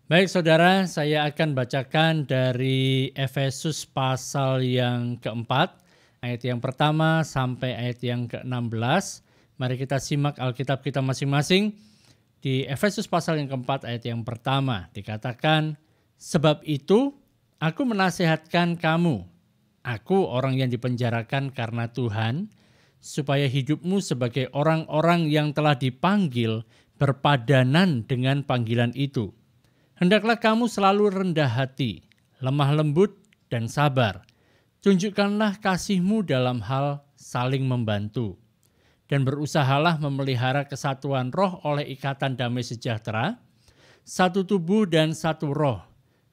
Baik saudara, saya akan bacakan dari Efesus pasal yang keempat, ayat yang pertama sampai ayat yang ke-16. Mari kita simak Alkitab kita masing-masing. Di Efesus pasal yang keempat ayat yang pertama dikatakan, "Sebab itu aku menasihatkan kamu, aku orang yang dipenjarakan karena Tuhan, supaya hidupmu sebagai orang-orang yang telah dipanggil berpadanan dengan panggilan itu. Hendaklah kamu selalu rendah hati, lemah lembut, dan sabar. Tunjukkanlah kasihmu dalam hal saling membantu. Dan berusahalah memelihara kesatuan roh oleh ikatan damai sejahtera, satu tubuh dan satu roh.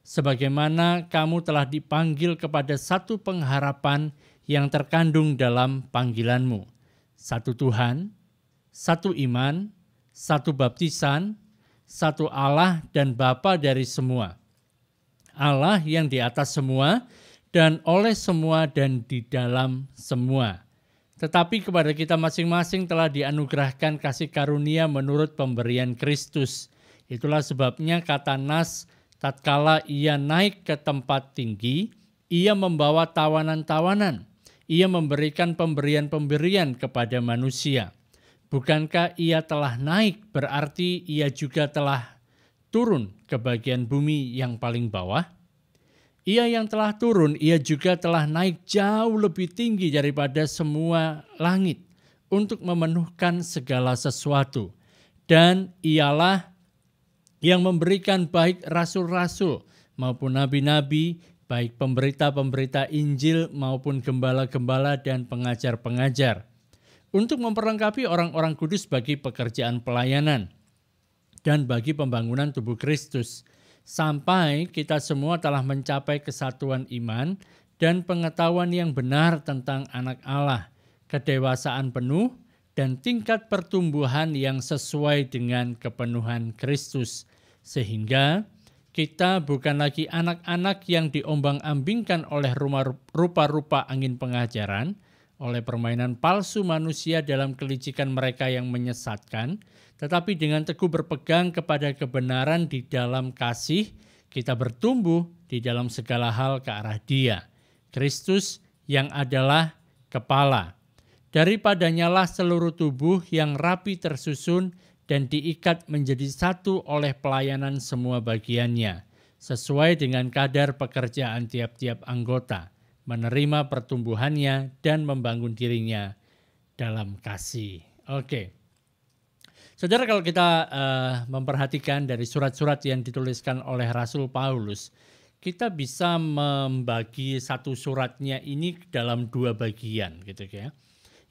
Sebagaimana kamu telah dipanggil kepada satu pengharapan yang terkandung dalam panggilanmu. Satu Tuhan, satu iman, satu baptisan, satu Allah dan Bapa dari semua. Allah yang di atas semua dan oleh semua dan di dalam semua. Tetapi kepada kita masing-masing telah dianugerahkan kasih karunia menurut pemberian Kristus. Itulah sebabnya kata Nas, tatkala ia naik ke tempat tinggi, ia membawa tawanan-tawanan. Ia memberikan pemberian-pemberian kepada manusia. Bukankah ia telah naik berarti ia juga telah turun ke bagian bumi yang paling bawah? Ia yang telah turun, ia juga telah naik jauh lebih tinggi daripada semua langit untuk memenuhkan segala sesuatu. Dan ialah yang memberikan baik rasul-rasul maupun nabi-nabi, baik pemberita-pemberita Injil maupun gembala-gembala dan pengajar-pengajar, untuk memperlengkapi orang-orang kudus bagi pekerjaan pelayanan dan bagi pembangunan tubuh Kristus, sampai kita semua telah mencapai kesatuan iman dan pengetahuan yang benar tentang anak Allah, kedewasaan penuh dan tingkat pertumbuhan yang sesuai dengan kepenuhan Kristus, sehingga kita bukan lagi anak-anak yang diombang-ambingkan oleh rupa-rupa angin pengajaran, oleh permainan palsu manusia dalam kelicikan mereka yang menyesatkan, tetapi dengan teguh berpegang kepada kebenaran di dalam kasih, kita bertumbuh di dalam segala hal ke arah Dia, Kristus yang adalah kepala. Daripadanyalah seluruh tubuh yang rapi tersusun dan diikat menjadi satu oleh pelayanan semua bagiannya, sesuai dengan kadar pekerjaan tiap-tiap anggota, menerima pertumbuhannya dan membangun dirinya dalam kasih. Oke. Saudara, kalau kita memperhatikan dari surat-surat yang dituliskan oleh Rasul Paulus, kita bisa membagi satu suratnya ini dalam dua bagian gitu ya.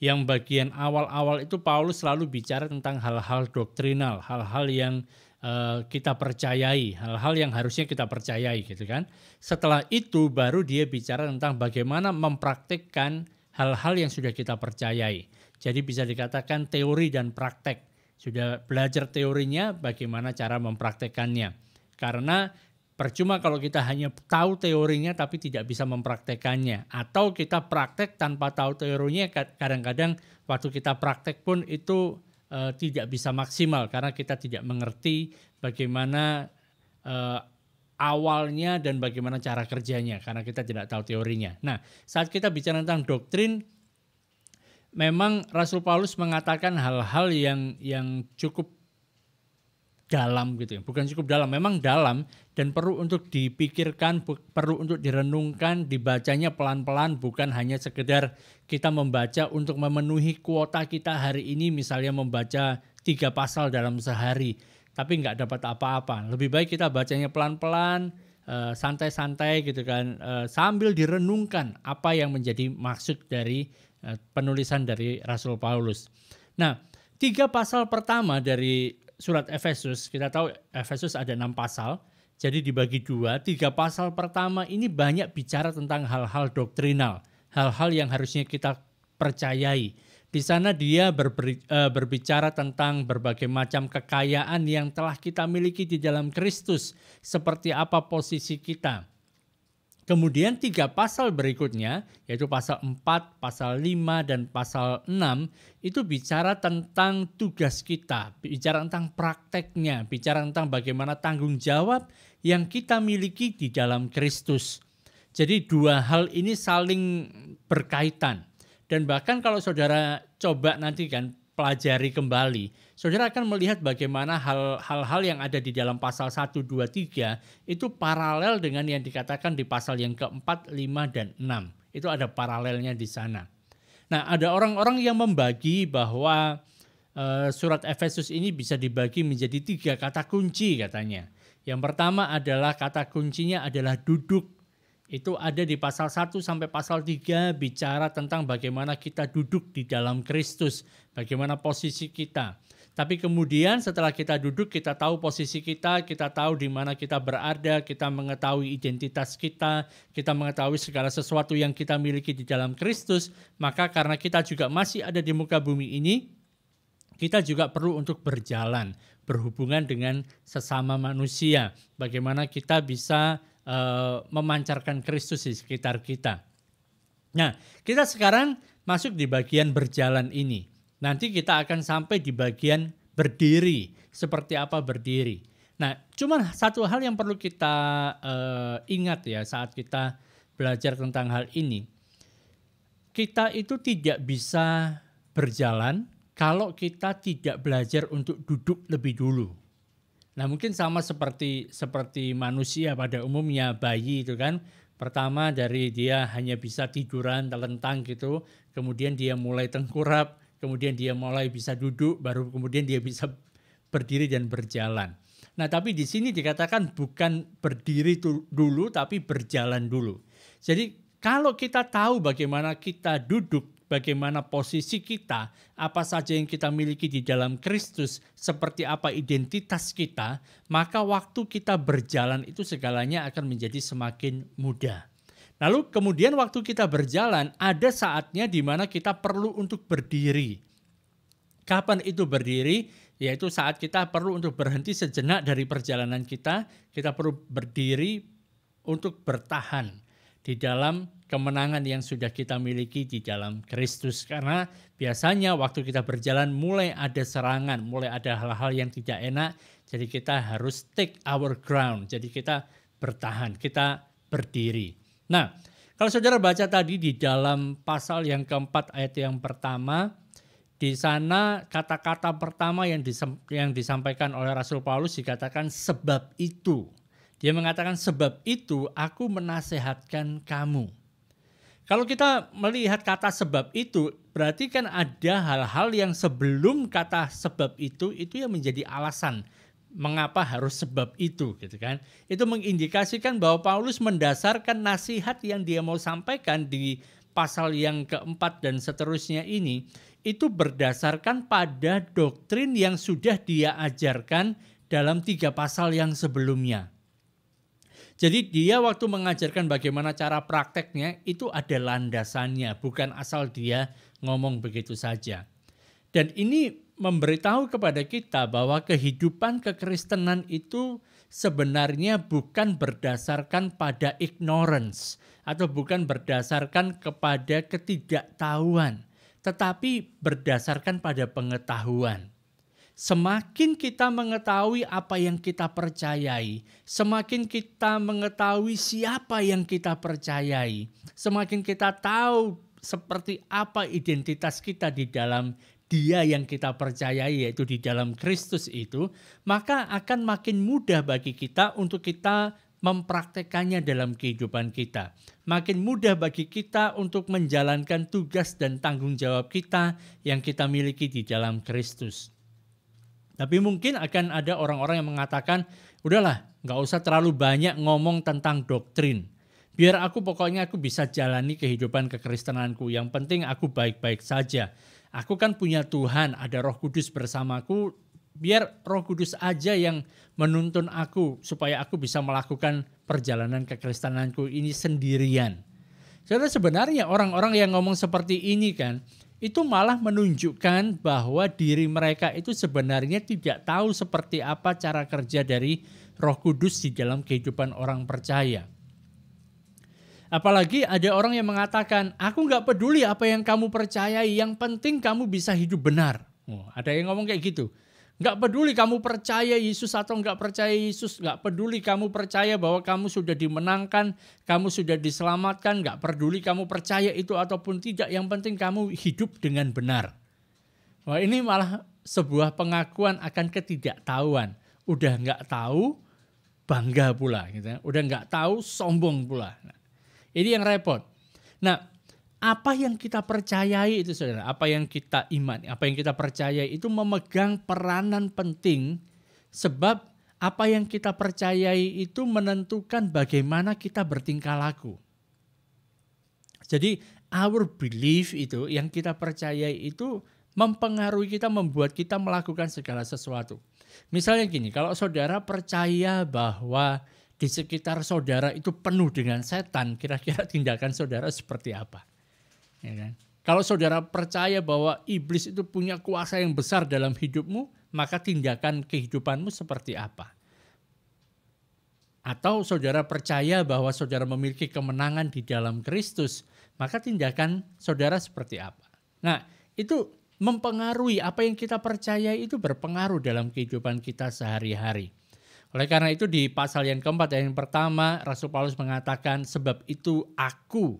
Yang bagian awal-awal itu Paulus selalu bicara tentang hal-hal doktrinal, hal-hal yang kita percayai, hal-hal yang harusnya kita percayai gitu kan. Setelah itu baru dia bicara tentang bagaimana mempraktikkan hal-hal yang sudah kita percayai. Jadi bisa dikatakan teori dan praktek. Sudah belajar teorinya, bagaimana cara mempraktekkannya. Karena percuma kalau kita hanya tahu teorinya tapi tidak bisa mempraktekkannya. Atau kita praktek tanpa tahu teorinya, kadang-kadang waktu kita praktek pun itu tidak bisa maksimal karena kita tidak mengerti bagaimana awalnya dan bagaimana cara kerjanya karena kita tidak tahu teorinya. Nah, saat kita bicara tentang doktrin, memang Rasul Paulus mengatakan hal-hal yang cukup dalam gitu ya. Bukan cukup dalam, memang dalam dan perlu untuk dipikirkan, perlu untuk direnungkan, dibacanya pelan-pelan, bukan hanya sekedar kita membaca untuk memenuhi kuota kita hari ini, misalnya membaca 3 pasal dalam sehari, tapi nggak dapat apa-apa. Lebih baik kita bacanya pelan-pelan, santai-santai gitu kan, sambil direnungkan apa yang menjadi maksud dari penulisan dari Rasul Paulus. Nah, 3 pasal pertama dari surat Efesus, kita tahu Efesus ada 6 pasal, jadi dibagi 2. 3 pasal pertama ini banyak bicara tentang hal-hal doktrinal, hal-hal yang harusnya kita percayai. Di sana dia berbicara tentang berbagai macam kekayaan yang telah kita miliki di dalam Kristus, seperti apa posisi kita. Kemudian 3 pasal berikutnya, yaitu pasal 4, pasal 5, dan pasal 6, itu bicara tentang tugas kita, bicara tentang prakteknya, bicara tentang bagaimana tanggung jawab yang kita miliki di dalam Kristus. Jadi 2 hal ini saling berkaitan. Dan bahkan kalau saudara coba nanti kan pelajari kembali, saudara akan melihat bagaimana hal-hal yang ada di dalam pasal 1, 2, 3 itu paralel dengan yang dikatakan di pasal yang keempat, 5, dan 6. Itu ada paralelnya di sana. Nah, ada orang-orang yang membagi bahwa surat Efesus ini bisa dibagi menjadi 3 kata kunci katanya. Yang pertama adalah kata kuncinya adalah duduk. Itu ada di pasal 1 sampai pasal 3 bicara tentang bagaimana kita duduk di dalam Kristus, bagaimana posisi kita. Tapi kemudian setelah kita duduk, kita tahu posisi kita tahu di mana kita berada, kita mengetahui identitas kita mengetahui segala sesuatu yang kita miliki di dalam Kristus, maka karena kita juga masih ada di muka bumi ini, kita juga perlu untuk berjalan, berhubungan dengan sesama manusia. Bagaimana kita bisa memancarkan Kristus di sekitar kita. Nah, kita sekarang masuk di bagian berjalan ini. Nanti kita akan sampai di bagian berdiri. Seperti apa berdiri? Nah, cuma satu hal yang perlu kita ingat ya saat kita belajar tentang hal ini. Kita itu tidak bisa berjalan kalau kita tidak belajar untuk duduk lebih dulu. Nah, mungkin sama seperti manusia pada umumnya, bayi itu kan. Pertama dari dia hanya bisa tiduran, telentang gitu, kemudian dia mulai tengkurap, kemudian dia mulai bisa duduk, baru kemudian dia bisa berdiri dan berjalan. Nah, tapi di sini dikatakan bukan berdiri dulu, tapi berjalan dulu. Jadi kalau kita tahu bagaimana kita duduk, bagaimana posisi kita, apa saja yang kita miliki di dalam Kristus, seperti apa identitas kita, maka waktu kita berjalan itu segalanya akan menjadi semakin mudah. Lalu kemudian waktu kita berjalan, ada saatnya di mana kita perlu untuk berdiri. Kapan itu berdiri? Yaitu saat kita perlu untuk berhenti sejenak dari perjalanan kita perlu berdiri untuk bertahan di dalam kemenangan yang sudah kita miliki di dalam Kristus. Karena biasanya waktu kita berjalan mulai ada serangan, mulai ada hal-hal yang tidak enak. Jadi kita harus take our ground. Jadi kita bertahan, kita berdiri. Nah, kalau saudara baca tadi di dalam pasal yang keempat ayat yang pertama, di sana kata-kata pertama yang disampaikan oleh Rasul Paulus dikatakan sebab itu. Dia mengatakan sebab itu aku menasehatkan kamu. Kalau kita melihat kata sebab itu, berarti kan ada hal-hal yang sebelum kata sebab itu yang menjadi alasan mengapa harus sebab itu gitu kan. Itu mengindikasikan bahwa Paulus mendasarkan nasihat yang dia mau sampaikan di pasal yang keempat dan seterusnya ini, itu berdasarkan pada doktrin yang sudah dia ajarkan dalam 3 pasal yang sebelumnya. Jadi dia waktu mengajarkan bagaimana cara prakteknya itu ada landasannya, bukan asal dia ngomong begitu saja. Dan ini memberitahu kepada kita bahwa kehidupan kekristenan itu sebenarnya bukan berdasarkan pada ignorance atau bukan berdasarkan kepada ketidaktahuan, tetapi berdasarkan pada pengetahuan. Semakin kita mengetahui apa yang kita percayai, semakin kita mengetahui siapa yang kita percayai, semakin kita tahu seperti apa identitas kita di dalam Dia yang kita percayai, yaitu di dalam Kristus itu, maka akan makin mudah bagi kita untuk kita mempraktekannya dalam kehidupan kita. Makin mudah bagi kita untuk menjalankan tugas dan tanggung jawab kita yang kita miliki di dalam Kristus. Tapi mungkin akan ada orang-orang yang mengatakan, udahlah gak usah terlalu banyak ngomong tentang doktrin. Biar aku bisa jalani kehidupan kekristenanku. Yang penting aku baik-baik saja. Aku kan punya Tuhan, ada Roh Kudus bersamaku. Biar Roh Kudus aja yang menuntun aku supaya aku bisa melakukan perjalanan kekristenanku ini sendirian. Sebenarnya orang-orang yang ngomong seperti ini kan, itu malah menunjukkan bahwa diri mereka itu sebenarnya tidak tahu seperti apa cara kerja dari Roh Kudus di dalam kehidupan orang percaya. Apalagi ada orang yang mengatakan, aku nggak peduli apa yang kamu percayai, yang penting kamu bisa hidup benar. Ada yang ngomong kayak gitu. Nggak peduli kamu percaya Yesus atau nggak percaya Yesus, nggak peduli kamu percaya bahwa kamu sudah dimenangkan, kamu sudah diselamatkan, nggak peduli kamu percaya itu ataupun tidak, yang penting kamu hidup dengan benar. Wah, ini malah sebuah pengakuan akan ketidaktahuan. Udah nggak tahu, bangga pula. Gitu ya. Udah nggak tahu, sombong pula. Ini yang repot. Nah, apa yang kita percayai itu saudara, apa yang kita imani, apa yang kita percayai itu memegang peranan penting, sebab apa yang kita percayai itu menentukan bagaimana kita bertingkah laku. Jadi our belief itu, yang kita percayai itu mempengaruhi kita, membuat kita melakukan segala sesuatu. Misalnya gini, kalau saudara percaya bahwa di sekitar saudara itu penuh dengan setan, kira-kira tindakan saudara seperti apa? Ya kan? Kalau saudara percaya bahwa iblis itu punya kuasa yang besar dalam hidupmu, maka tindakan kehidupanmu seperti apa? Atau saudara percaya bahwa saudara memiliki kemenangan di dalam Kristus, maka tindakan saudara seperti apa? Nah, itu mempengaruhi, apa yang kita percaya itu berpengaruh dalam kehidupan kita sehari-hari. Oleh karena itu di pasal yang keempat yang pertama Rasul Paulus mengatakan, sebab itu aku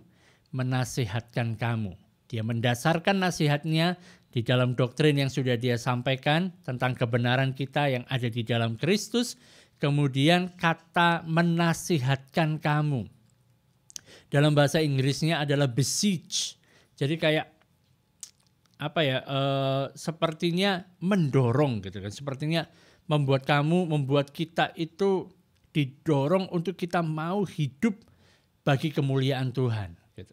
menasihatkan kamu. Dia mendasarkan nasihatnya di dalam doktrin yang sudah dia sampaikan tentang kebenaran kita yang ada di dalam Kristus. Kemudian kata menasihatkan kamu. Dalam bahasa Inggrisnya adalah beseech. Jadi kayak sepertinya mendorong gitu kan. Sepertinya membuat kita itu didorong untuk kita mau hidup bagi kemuliaan Tuhan. Gitu.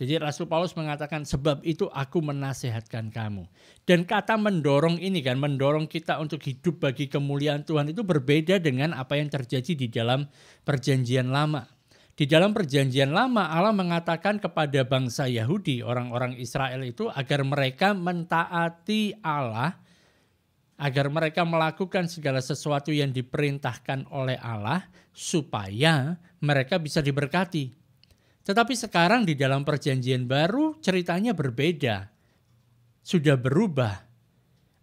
Jadi Rasul Paulus mengatakan, sebab itu aku menasihatkan kamu. Dan kata mendorong ini kan, mendorong kita untuk hidup bagi kemuliaan Tuhan itu berbeda dengan apa yang terjadi di dalam perjanjian lama. Di dalam perjanjian lama Allah mengatakan kepada bangsa Yahudi, orang-orang Israel itu, agar mereka mentaati Allah, agar mereka melakukan segala sesuatu yang diperintahkan oleh Allah supaya mereka bisa diberkati. Tetapi sekarang di dalam perjanjian baru ceritanya berbeda. Sudah berubah.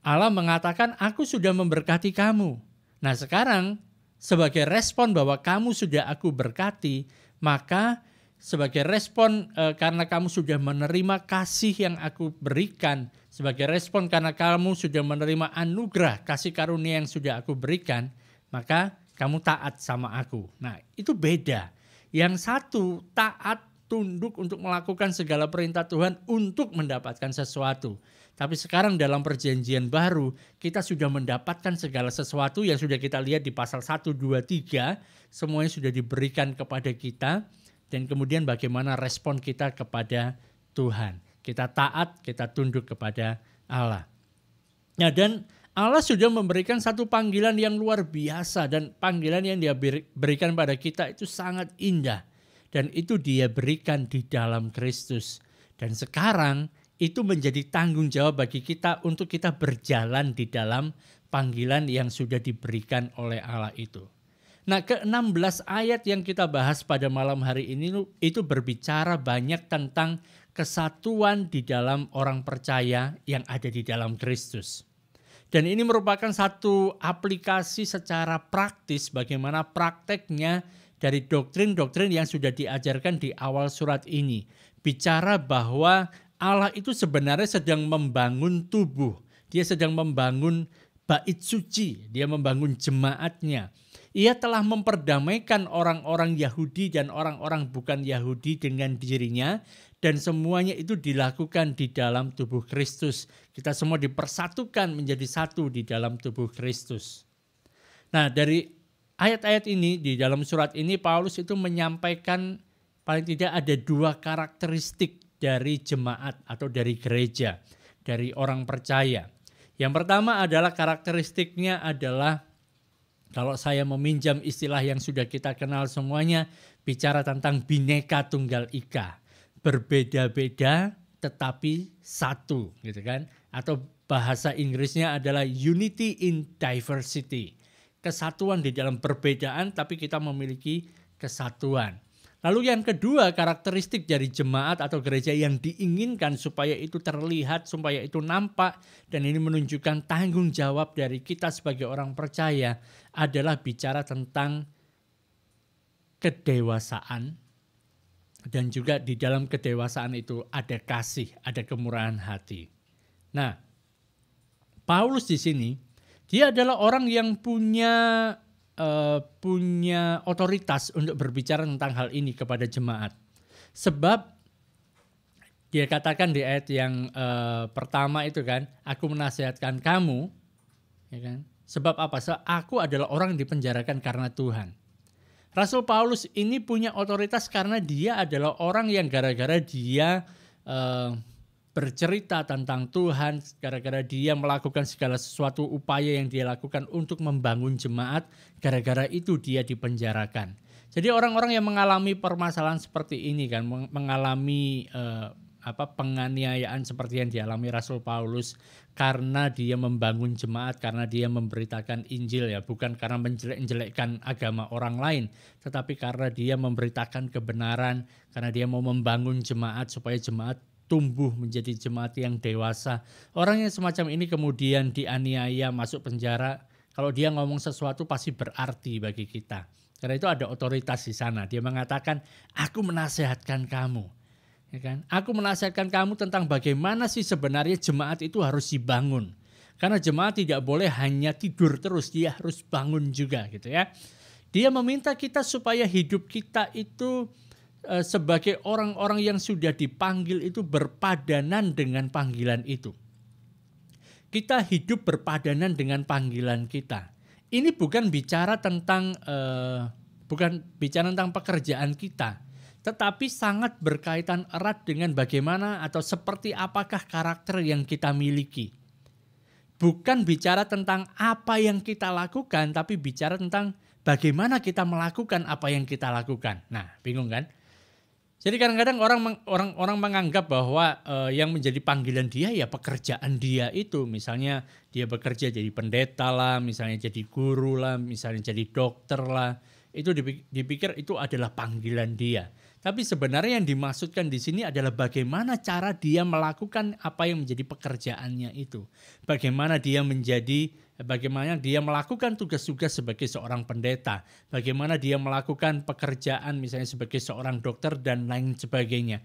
Allah mengatakan, aku sudah memberkati kamu. Nah sekarang sebagai respon bahwa kamu sudah aku berkati, maka sebagai respon karena kamu sudah menerima kasih yang aku berikan, sebagai respon karena kamu sudah menerima anugerah kasih karunia yang sudah aku berikan, maka kamu taat sama aku. Nah itu beda. Yang satu taat, tunduk untuk melakukan segala perintah Tuhan untuk mendapatkan sesuatu. Tapi sekarang dalam perjanjian baru kita sudah mendapatkan segala sesuatu yang sudah kita lihat di pasal 1, 2, 3. Semuanya sudah diberikan kepada kita. Dan kemudian bagaimana respon kita kepada Tuhan. Kita taat, kita tunduk kepada Allah. Nah dan Allah sudah memberikan satu panggilan yang luar biasa. Dan panggilan yang dia berikan pada kita itu sangat indah. Dan itu dia berikan di dalam Kristus. Dan sekarang itu menjadi tanggung jawab bagi kita untuk kita berjalan di dalam panggilan yang sudah diberikan oleh Allah itu. Nah ke-16 ayat yang kita bahas pada malam hari ini itu berbicara banyak tentang kesatuan di dalam orang percaya yang ada di dalam Kristus. Dan ini merupakan satu aplikasi secara praktis bagaimana prakteknya dari doktrin-doktrin yang sudah diajarkan di awal surat ini. Bicara bahwa Allah itu sebenarnya sedang membangun tubuh. Dia sedang membangun bait suci. Dia membangun jemaatnya. Ia telah memperdamaikan orang-orang Yahudi dan orang-orang bukan Yahudi dengan dirinya. Dan semuanya itu dilakukan di dalam tubuh Kristus. Kita semua dipersatukan menjadi satu di dalam tubuh Kristus. Nah dari ayat-ayat ini, di dalam surat ini Paulus itu menyampaikan paling tidak ada dua karakteristik dari jemaat atau dari gereja, dari orang percaya. Yang pertama adalah karakteristiknya adalah, kalau saya meminjam istilah yang sudah kita kenal semuanya, bicara tentang Bhinneka Tunggal Ika. Berbeda-beda tetapi satu, gitu kan? Atau bahasa Inggrisnya adalah unity in diversity. Kesatuan di dalam perbedaan tapi kita memiliki kesatuan. Lalu yang kedua, karakteristik dari jemaat atau gereja yang diinginkan supaya itu terlihat, supaya itu nampak, dan ini menunjukkan tanggung jawab dari kita sebagai orang percaya adalah bicara tentang kedewasaan, dan juga di dalam kedewasaan itu ada kasih, ada kemurahan hati. Nah, Paulus di sini, dia adalah orang yang punya otoritas untuk berbicara tentang hal ini kepada jemaat. Sebab dia katakan di ayat yang pertama itu kan, aku menasihatkan kamu, ya kan? Sebab apa? Aku adalah orang yang dipenjarakan karena Tuhan. Rasul Paulus ini punya otoritas karena dia adalah orang yang gara-gara dia bercerita tentang Tuhan, gara-gara dia melakukan segala sesuatu upaya yang dia lakukan untuk membangun jemaat, gara-gara itu dia dipenjarakan. Jadi orang-orang yang mengalami permasalahan seperti ini kan, mengalami penganiayaan seperti yang dialami Rasul Paulus karena dia membangun jemaat, karena dia memberitakan Injil, ya, bukan karena menjelek-jelekkan agama orang lain, tetapi karena dia memberitakan kebenaran, karena dia mau membangun jemaat supaya jemaat tumbuh menjadi jemaat yang dewasa. Orang yang semacam ini kemudian dianiaya, masuk penjara, kalau dia ngomong sesuatu pasti berarti bagi kita. Karena itu ada otoritas di sana. Dia mengatakan, aku menasihatkan kamu. Ya kan? Aku menasihatkan kamu tentang bagaimana sih sebenarnya jemaat itu harus dibangun. Karena jemaat tidak boleh hanya tidur terus, dia harus bangun juga gitu ya. Dia meminta kita supaya hidup kita itu sebagai orang-orang yang sudah dipanggil itu berpadanan dengan panggilan itu. Kita hidup berpadanan dengan panggilan kita. Ini bukan bicara tentang pekerjaan kita, tetapi sangat berkaitan erat dengan bagaimana atau seperti apakah karakter yang kita miliki. Bukan bicara tentang apa yang kita lakukan, tapi bicara tentang bagaimana kita melakukan apa yang kita lakukan. Nah, bingung kan? Jadi kadang-kadang orang menganggap bahwa yang menjadi panggilan dia ya pekerjaan dia itu. Misalnya dia bekerja jadi pendeta lah, misalnya jadi guru lah, misalnya jadi dokter lah. Itu dipikir itu adalah panggilan dia. Tapi sebenarnya yang dimaksudkan di sini adalah bagaimana cara dia melakukan apa yang menjadi pekerjaannya itu. Bagaimana dia melakukan tugas-tugas sebagai seorang pendeta. Bagaimana dia melakukan pekerjaan misalnya sebagai seorang dokter dan lain sebagainya.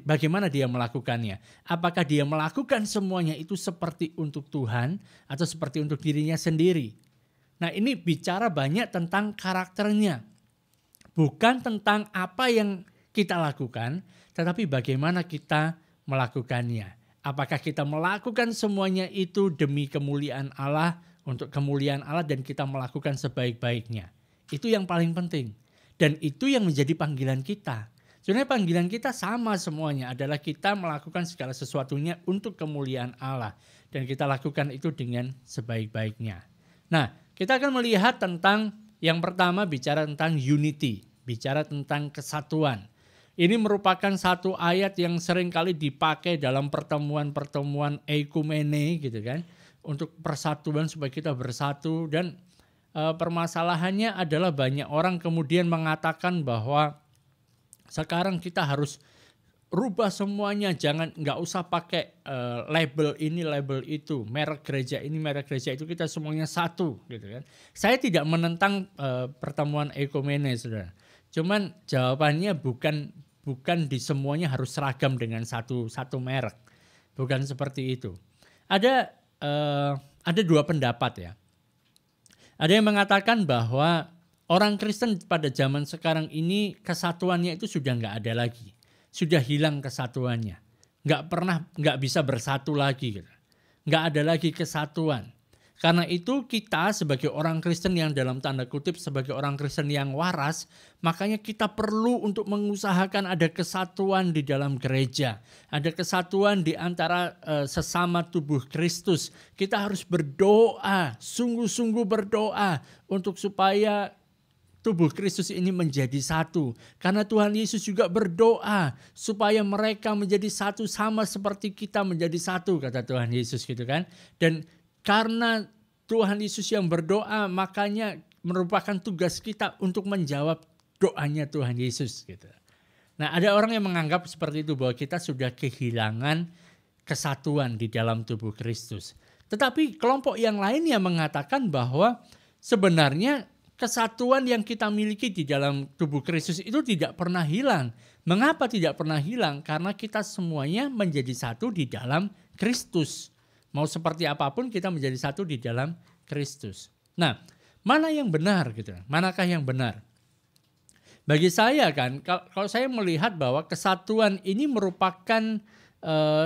Bagaimana dia melakukannya? Apakah dia melakukan semuanya itu seperti untuk Tuhan atau seperti untuk dirinya sendiri? Nah, ini bicara banyak tentang karakternya. Bukan tentang apa yang kita lakukan, tetapi bagaimana kita melakukannya. Apakah kita melakukan semuanya itu demi kemuliaan Allah, untuk kemuliaan Allah, dan kita melakukan sebaik-baiknya. Itu yang paling penting. Dan itu yang menjadi panggilan kita. Sebenarnya panggilan kita sama semuanya, adalah kita melakukan segala sesuatunya untuk kemuliaan Allah. Dan kita lakukan itu dengan sebaik-baiknya. Nah, kita akan melihat tentang yang pertama bicara tentang unity, bicara tentang kesatuan. Ini merupakan satu ayat yang sering kali dipakai dalam pertemuan-pertemuan ekumene gitu kan. Untuk persatuan supaya kita bersatu, dan permasalahannya adalah banyak orang kemudian mengatakan bahwa sekarang kita harus rubah semuanya, nggak usah pakai label ini label itu, merek gereja ini merek gereja itu, kita semuanya satu gitu kan. Saya tidak menentang pertemuan ekumene, saudara. Cuman jawabannya bukan di semuanya harus seragam dengan satu merek, bukan seperti itu. Ada dua pendapat ya. Ada yang mengatakan bahwa orang Kristen pada zaman sekarang ini kesatuannya itu sudah nggak ada lagi. Sudah hilang kesatuannya, nggak bisa bersatu lagi, gitu. Nggak ada lagi kesatuan. Karena itu kita sebagai orang Kristen yang dalam tanda kutip sebagai orang Kristen yang waras, makanya kita perlu untuk mengusahakan ada kesatuan di dalam gereja, ada kesatuan di antara sesama tubuh Kristus. Kita harus berdoa, sungguh-sungguh berdoa untuk supaya tubuh Kristus ini menjadi satu. Karena Tuhan Yesus juga berdoa supaya mereka menjadi satu sama seperti kita menjadi satu, kata Tuhan Yesus gitu kan. Dan karena Tuhan Yesus yang berdoa, makanya merupakan tugas kita untuk menjawab doanya Tuhan Yesus gitu. Nah, ada orang yang menganggap seperti itu bahwa kita sudah kehilangan kesatuan di dalam tubuh Kristus. Tetapi kelompok yang lain yang mengatakan bahwa sebenarnya kesatuan yang kita miliki di dalam tubuh Kristus itu tidak pernah hilang. Mengapa tidak pernah hilang? Karena kita semuanya menjadi satu di dalam Kristus. Mau seperti apapun kita menjadi satu di dalam Kristus. Nah, mana yang benar gitu? Manakah yang benar? Bagi saya kan, kalau saya melihat bahwa kesatuan ini merupakan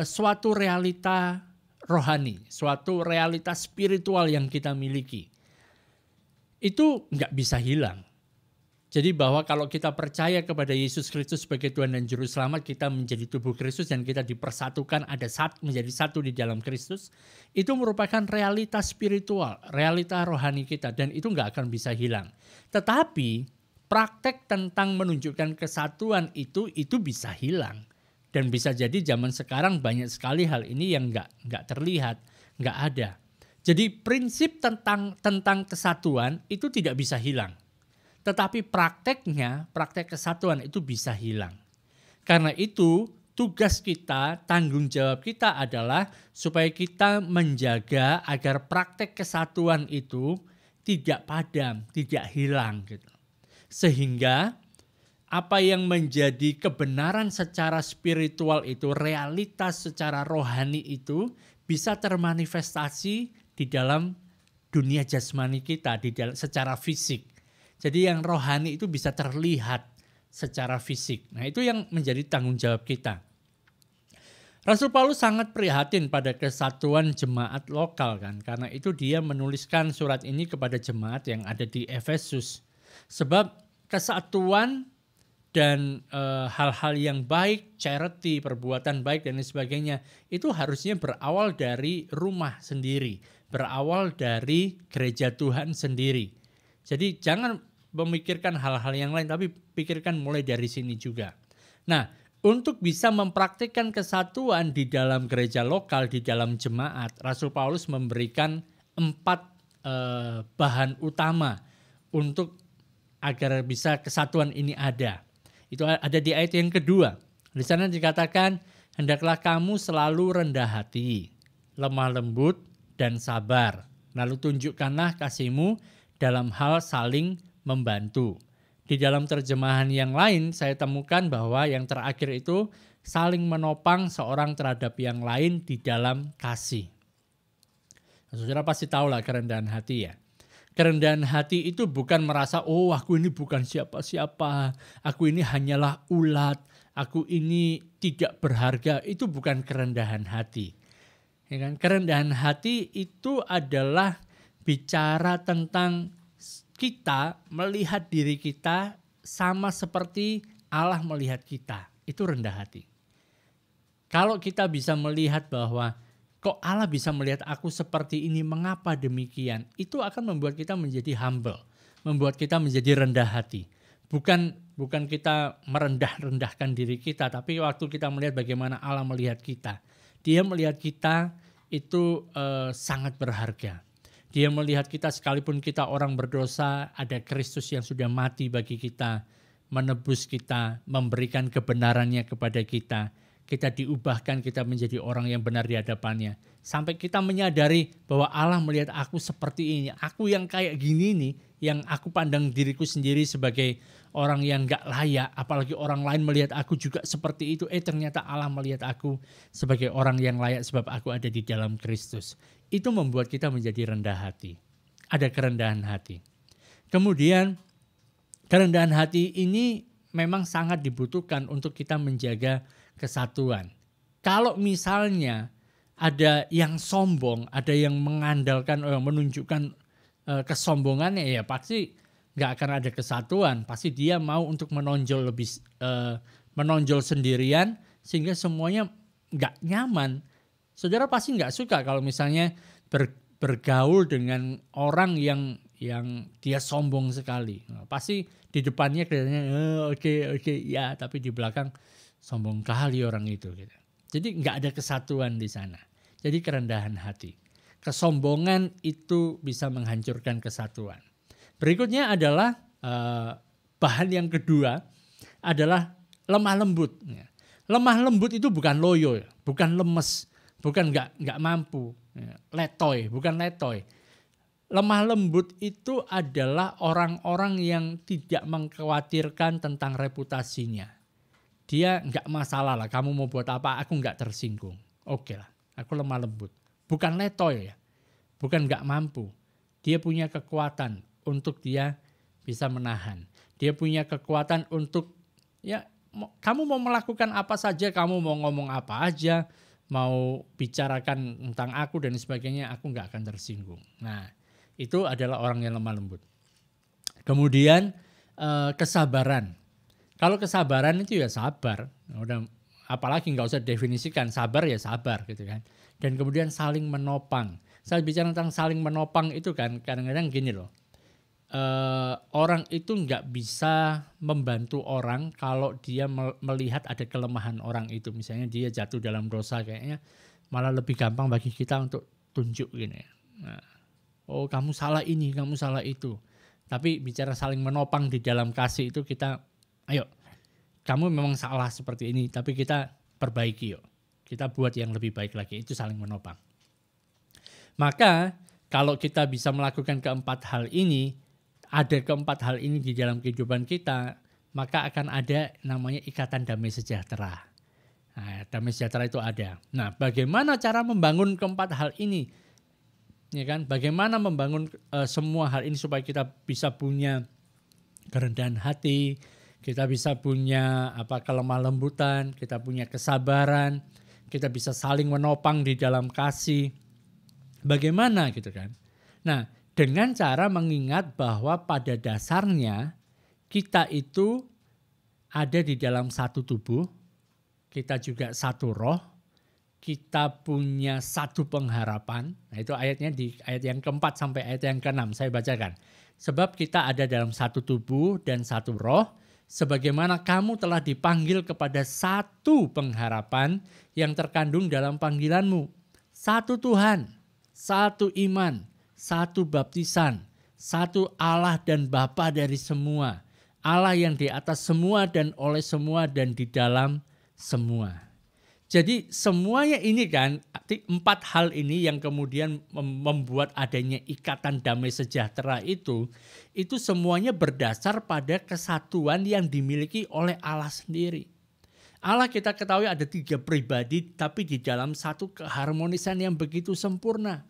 suatu realita rohani, suatu realita spiritual yang kita miliki. Itu nggak bisa hilang. Jadi bahwa kalau kita percaya kepada Yesus Kristus sebagai Tuhan dan Juru Selamat, kita menjadi tubuh Kristus dan kita dipersatukan menjadi satu di dalam Kristus, itu merupakan realita spiritual, realita rohani kita dan itu nggak akan bisa hilang. Tetapi praktek tentang menunjukkan kesatuan itu bisa hilang. Dan bisa jadi zaman sekarang banyak sekali hal ini yang nggak terlihat, nggak ada. Jadi prinsip tentang kesatuan itu tidak bisa hilang. Tetapi praktek kesatuan itu bisa hilang. Karena itu tugas kita, tanggung jawab kita adalah supaya kita menjaga agar praktek kesatuan itu tidak padam, tidak hilang gitu. Sehingga apa yang menjadi kebenaran secara spiritual itu, realitas secara rohani itu bisa termanifestasi di dalam dunia jasmani kita, secara fisik. Jadi yang rohani itu bisa terlihat secara fisik. Nah, itu yang menjadi tanggung jawab kita. Rasul Paulus sangat prihatin pada kesatuan jemaat lokal kan, karena itu dia menuliskan surat ini kepada jemaat yang ada di Efesus. Sebab kesatuan dan hal-hal yang baik, charity, perbuatan baik dan lain sebagainya itu harusnya berawal dari rumah sendiri, berawal dari gereja Tuhan sendiri. Jadi jangan memikirkan hal-hal yang lain tapi pikirkan mulai dari sini juga. Nah, untuk bisa mempraktikkan kesatuan di dalam gereja lokal, di dalam jemaat, Rasul Paulus memberikan 4 bahan utama untuk agar bisa kesatuan ini ada. Itu ada di ayat yang kedua. Di sana dikatakan, hendaklah kamu selalu rendah hati, lemah lembut, dan sabar. Lalu tunjukkanlah kasihmu dalam hal saling membantu. Di dalam terjemahan yang lain saya temukan bahwa yang terakhir itu saling menopang seorang terhadap yang lain di dalam kasih. Saudara pasti tahu lah kerendahan hati ya. Kerendahan hati itu bukan merasa, oh aku ini bukan siapa-siapa, aku ini hanyalah ulat, aku ini tidak berharga. Itu bukan kerendahan hati. Ya kan? Kerendahan hati itu adalah bicara tentang kita melihat diri kita sama seperti Allah melihat kita. Itu rendah hati. Kalau kita bisa melihat bahwa kok Allah bisa melihat aku seperti ini, mengapa demikian? Itu akan membuat kita menjadi humble, membuat kita menjadi rendah hati. Bukan kita merendah-rendahkan diri kita, tapi waktu kita melihat bagaimana Allah melihat kita. Dia melihat kita itu sangat berharga. Dia melihat kita sekalipun kita orang berdosa, ada Kristus yang sudah mati bagi kita, menebus kita, memberikan kebenarannya kepada kita. Kita diubahkan, kita menjadi orang yang benar di hadapannya. Sampai kita menyadari bahwa Allah melihat aku seperti ini. Aku yang kayak gini nih, yang aku pandang diriku sendiri sebagai orang yang gak layak. Apalagi orang lain melihat aku juga seperti itu. Ternyata Allah melihat aku sebagai orang yang layak sebab aku ada di dalam Kristus. Itu membuat kita menjadi rendah hati. Ada kerendahan hati. Kemudian kerendahan hati ini memang sangat dibutuhkan untuk kita menjaga kesatuan. Kalau misalnya ada yang sombong, ada yang mengandalkan, menunjukkan kesombongannya, ya pasti nggak akan ada kesatuan. Pasti dia mau untuk menonjol menonjol sendirian sehingga semuanya nggak nyaman. Saudara pasti nggak suka kalau misalnya bergaul dengan orang yang dia sombong sekali. Pasti di depannya kelihatannya oke, ya, tapi di belakang sombong kali orang itu. Gitu. Jadi nggak ada kesatuan di sana. Jadi kerendahan hati. Kesombongan itu bisa menghancurkan kesatuan. Berikutnya adalah bahan yang kedua adalah lemah lembut. Lemah lembut itu bukan loyo, bukan lemes, bukan nggak mampu, letoy, bukan letoy. Lemah lembut itu adalah orang-orang yang tidak mengkhawatirkan tentang reputasinya. Dia nggak masalah lah, kamu mau buat apa, aku nggak tersinggung. Oke lah, aku lemah lembut. Bukan letoy ya, bukan nggak mampu. Dia punya kekuatan untuk dia bisa menahan. Dia punya kekuatan untuk ya kamu mau melakukan apa saja, kamu mau ngomong apa aja, mau bicarakan tentang aku dan sebagainya, aku nggak akan tersinggung. Nah, itu adalah orang yang lemah lembut. Kemudian kesabaran. Kalau kesabaran itu ya sabar. Udah, apalagi nggak usah definisikan, sabar ya sabar gitu kan. Dan kemudian saling menopang. Saya bicara tentang saling menopang itu kan kadang-kadang gini loh. Orang itu nggak bisa membantu orang kalau dia melihat ada kelemahan orang itu. Misalnya dia jatuh dalam dosa, kayaknya malah lebih gampang bagi kita untuk tunjuk gini. Nah, oh kamu salah ini, kamu salah itu. Tapi bicara saling menopang di dalam kasih itu kita, ayo kamu memang salah seperti ini, tapi kita perbaiki yuk. Kita buat yang lebih baik lagi, itu saling menopang. Maka kalau kita bisa melakukan keempat hal ini, ada keempat hal ini di dalam kehidupan kita, maka akan ada namanya ikatan damai sejahtera. Nah, damai sejahtera itu ada. Nah, bagaimana cara membangun keempat hal ini? Ya kan? Bagaimana membangun semua hal ini supaya kita bisa punya kerendahan hati, kita bisa punya kelemah lembutan, kita punya kesabaran, kita bisa saling menopang di dalam kasih. Bagaimana gitu kan? Nah, dengan cara mengingat bahwa pada dasarnya kita itu ada di dalam satu tubuh, kita juga satu roh, kita punya satu pengharapan. Nah, itu ayatnya di ayat yang keempat sampai ayat yang keenam saya bacakan. Sebab kita ada dalam satu tubuh dan satu roh, sebagaimana kamu telah dipanggil kepada satu pengharapan yang terkandung dalam panggilanmu. Satu Tuhan, satu iman, satu baptisan, satu Allah dan Bapa dari semua. Allah yang di atas semua dan oleh semua dan di dalam semua. Jadi semuanya ini kan, empat hal ini yang kemudian membuat adanya ikatan damai sejahtera itu semuanya berdasar pada kesatuan yang dimiliki oleh Allah sendiri. Allah kita ketahui ada 3 pribadi tapi di dalam satu keharmonisan yang begitu sempurna.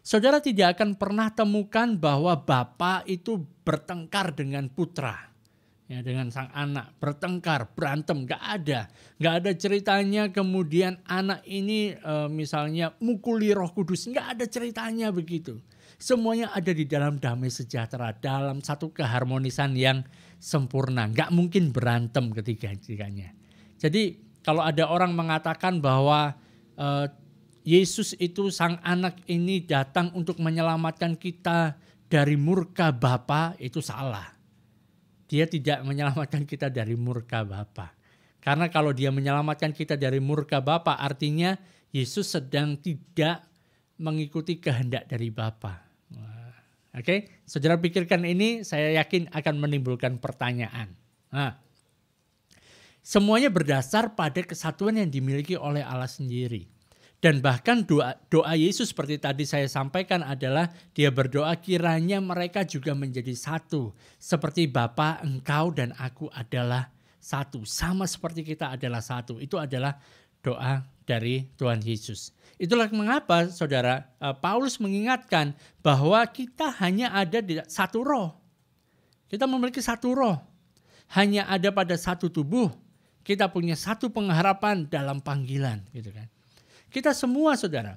Saudara tidak akan pernah temukan bahwa Bapa itu bertengkar dengan putra. Ya, dengan sang anak bertengkar, berantem, nggak ada ceritanya kemudian anak ini misalnya mukuli Roh Kudus, nggak ada ceritanya begitu. Semuanya ada di dalam damai sejahtera, dalam satu keharmonisan yang sempurna, nggak mungkin berantem ketiganya. Jadi kalau ada orang mengatakan bahwa Yesus itu sang anak ini datang untuk menyelamatkan kita dari murka Bapa, itu salah. Dia tidak menyelamatkan kita dari murka Bapa. Karena kalau dia menyelamatkan kita dari murka Bapa, artinya Yesus sedang tidak mengikuti kehendak dari Bapa. Oke, saudara pikirkan ini, saya yakin akan menimbulkan pertanyaan. Nah, semuanya berdasar pada kesatuan yang dimiliki oleh Allah sendiri. Dan bahkan doa Yesus seperti tadi saya sampaikan adalah dia berdoa kiranya mereka juga menjadi satu. Seperti Bapa, engkau dan aku adalah satu. Sama seperti kita adalah satu. Itu adalah doa dari Tuhan Yesus. Itulah mengapa saudara Paulus mengingatkan bahwa kita hanya ada di satu roh. Kita memiliki satu roh. Hanya ada pada satu tubuh. Kita punya satu pengharapan dalam panggilan gitu kan. Kita semua saudara,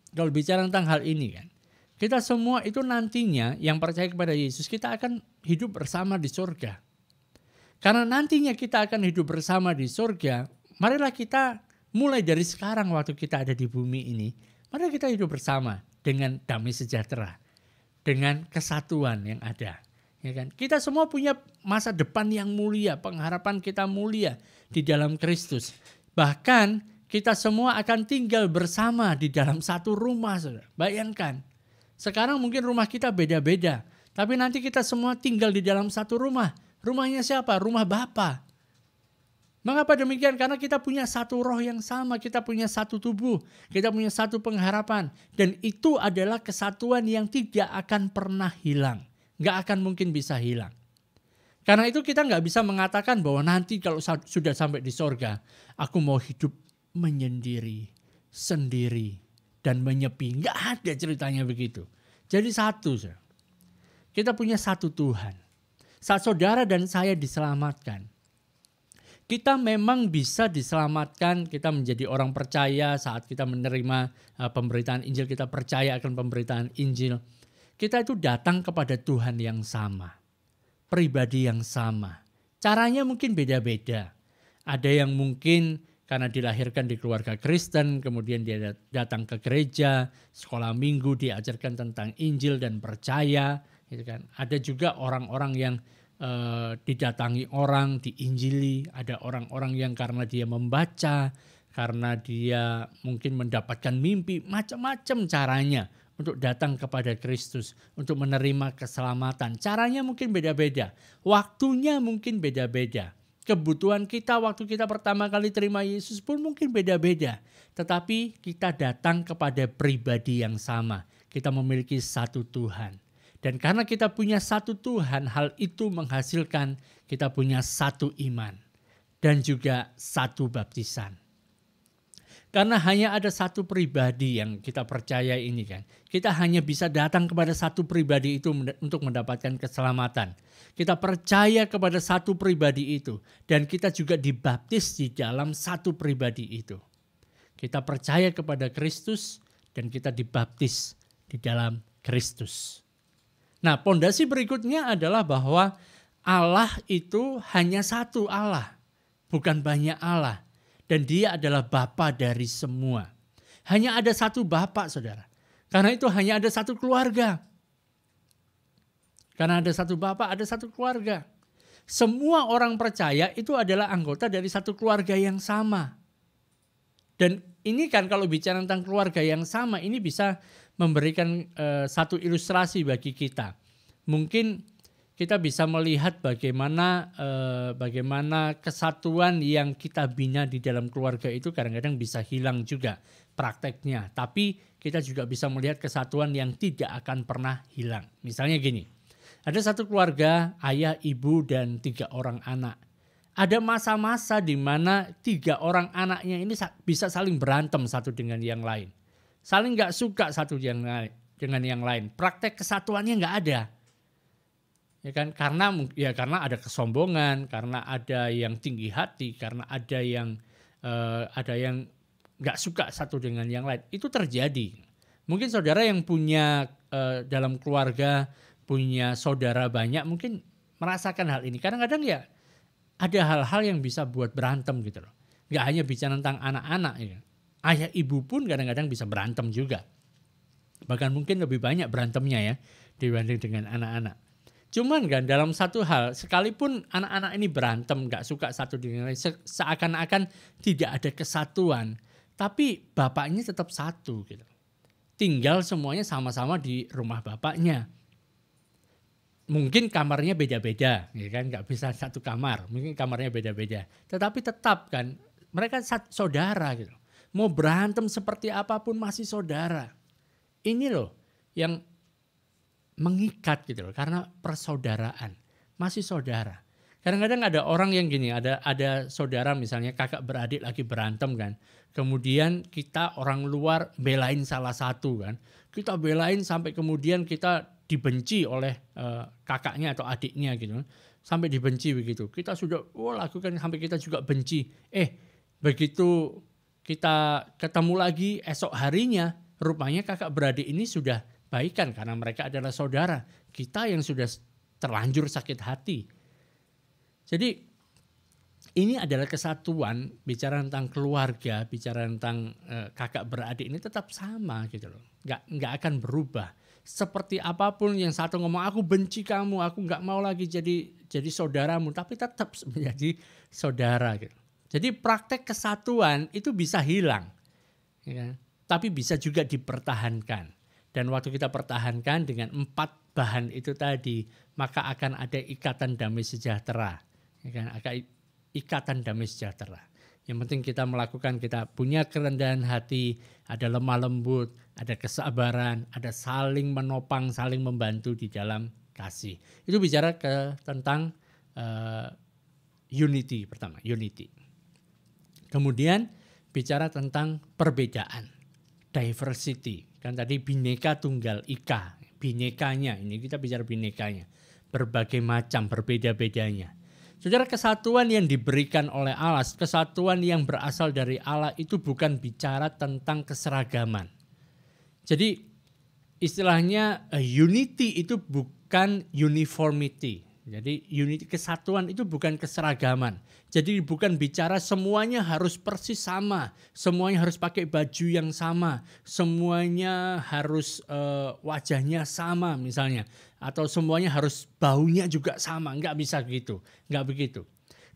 kalau bicara tentang hal ini kan, kita semua itu nantinya yang percaya kepada Yesus, kita akan hidup bersama di surga. Karena nantinya kita akan hidup bersama di surga, marilah kita mulai dari sekarang waktu kita ada di bumi ini, mari kita hidup bersama dengan damai sejahtera, dengan kesatuan yang ada. Ya kan? Kita semua punya masa depan yang mulia, pengharapan kita mulia di dalam Kristus. Bahkan kita semua akan tinggal bersama di dalam satu rumah, saudara. Bayangkan, sekarang mungkin rumah kita beda-beda. Tapi nanti kita semua tinggal di dalam satu rumah. Rumahnya siapa? Rumah Bapa. Mengapa demikian? Karena kita punya satu roh yang sama, kita punya satu tubuh, kita punya satu pengharapan. Dan itu adalah kesatuan yang tidak akan pernah hilang. Nggak akan mungkin bisa hilang. Karena itu kita nggak bisa mengatakan bahwa nanti kalau sudah sampai di sorga, aku mau hidup menyendiri, sendiri, dan menyepi. Nggak ada ceritanya begitu. Jadi satu, kita punya satu Tuhan. Saat saudara dan saya diselamatkan, kita memang bisa diselamatkan, kita menjadi orang percaya saat kita menerima pemberitaan Injil, kita percaya akan pemberitaan Injil. Kita itu datang kepada Tuhan yang sama, pribadi yang sama. Caranya mungkin beda-beda. Ada yang mungkin karena dilahirkan di keluarga Kristen, kemudian dia datang ke gereja, sekolah minggu diajarkan tentang Injil dan percaya. Gitu kan. Ada juga orang-orang yang didatangi orang, diinjili. Ada orang-orang yang karena dia membaca, karena dia mungkin mendapatkan mimpi, macam-macam caranya untuk datang kepada Kristus, untuk menerima keselamatan. Caranya mungkin beda-beda, waktunya mungkin beda-beda. Kebutuhan kita waktu kita pertama kali terima Yesus pun mungkin beda-beda. Tetapi kita datang kepada pribadi yang sama. Kita memiliki satu Tuhan. Dan karena kita punya satu Tuhan, hal itu menghasilkan kita punya satu iman dan juga satu baptisan. Karena hanya ada satu pribadi yang kita percaya ini kan. Kita hanya bisa datang kepada satu pribadi itu untuk mendapatkan keselamatan. Kita percaya kepada satu pribadi itu dan kita juga dibaptis di dalam satu pribadi itu. Kita percaya kepada Kristus dan kita dibaptis di dalam Kristus. Nah, pondasi berikutnya adalah bahwa Allah itu hanya satu Allah, bukan banyak Allah. Dan dia adalah Bapa dari semua. Hanya ada satu Bapa, saudara. Karena itu hanya ada satu keluarga. Karena ada satu Bapa, ada satu keluarga. Semua orang percaya itu adalah anggota dari satu keluarga yang sama. Dan ini kan kalau bicara tentang keluarga yang sama, ini bisa memberikan satu ilustrasi bagi kita. Mungkin kita bisa melihat bagaimana kesatuan yang kita bina di dalam keluarga itu kadang-kadang bisa hilang juga prakteknya. Tapi kita juga bisa melihat kesatuan yang tidak akan pernah hilang. Misalnya gini, ada satu keluarga, ayah, ibu, dan 3 orang anak. Ada masa-masa di mana 3 orang anaknya ini bisa saling berantem satu dengan yang lain. Saling gak suka satu dengan yang lain. Praktek kesatuannya gak ada. Ya kan? Karena ada kesombongan, karena ada yang tinggi hati, karena ada yang gak suka satu dengan yang lain. Itu terjadi. Mungkin saudara yang punya dalam keluarga, punya saudara banyak mungkin merasakan hal ini. Kadang-kadang ya ada hal-hal yang bisa buat berantem gitu loh. Gak hanya bicara tentang anak-anak ya. Ayah ibu pun kadang-kadang bisa berantem juga. Bahkan mungkin lebih banyak berantemnya ya dibanding dengan anak-anak. Cuman kan dalam satu hal, sekalipun anak-anak ini berantem gak suka satu dengan lain, seakan-akan tidak ada kesatuan. Tapi bapaknya tetap satu gitu. Tinggal semuanya sama-sama di rumah bapaknya. Mungkin kamarnya beda-beda, ya kan, nggak bisa satu kamar, mungkin kamarnya beda-beda. Tetapi tetap kan, mereka saudara gitu. Mau berantem seperti apapun masih saudara. Ini loh yang mengikat gitu loh, karena persaudaraan, masih saudara. Kadang-kadang ada orang yang gini, ada saudara misalnya kakak beradik lagi berantem kan. Kemudian kita orang luar belain salah satu kan. Kita belain sampai kemudian kita dibenci oleh kakaknya atau adiknya gitu. Sampai dibenci begitu. Kita sudah lakukan sampai kita juga benci. Begitu kita ketemu lagi esok harinya, rupanya kakak beradik ini sudah baikan karena mereka adalah saudara. Kita yang sudah terlanjur sakit hati. Jadi ini adalah kesatuan, bicara tentang keluarga, bicara tentang kakak beradik ini tetap sama gitu loh. Nggak akan berubah. Seperti apapun yang satu ngomong aku benci kamu, aku nggak mau lagi jadi saudaramu, tapi tetap menjadi saudara gitu. Jadi praktek kesatuan itu bisa hilang, ya, tapi bisa juga dipertahankan. Dan waktu kita pertahankan dengan 4 bahan itu tadi, maka akan ada ikatan damai sejahtera. Ya kan? Ikatan damai sejahtera. Yang penting kita melakukan, kita punya kerendahan hati, ada lemah lembut, ada kesabaran, ada saling menopang, saling membantu di dalam kasih. Itu bicara tentang unity pertama, unity. Kemudian bicara tentang perbedaan, diversity. Kan tadi bineka tunggal ika, binekanya, ini kita bicara binekanya. Berbagai macam, berbeda-bedanya. Saudara, kesatuan yang diberikan oleh Allah, kesatuan yang berasal dari Allah itu bukan bicara tentang keseragaman. Jadi istilahnya unity itu bukan uniformity. Jadi unity, kesatuan itu bukan keseragaman. Jadi bukan bicara semuanya harus persis sama, semuanya harus pakai baju yang sama, semuanya harus wajahnya sama misalnya, atau semuanya harus baunya juga sama. Enggak bisa gitu, enggak begitu.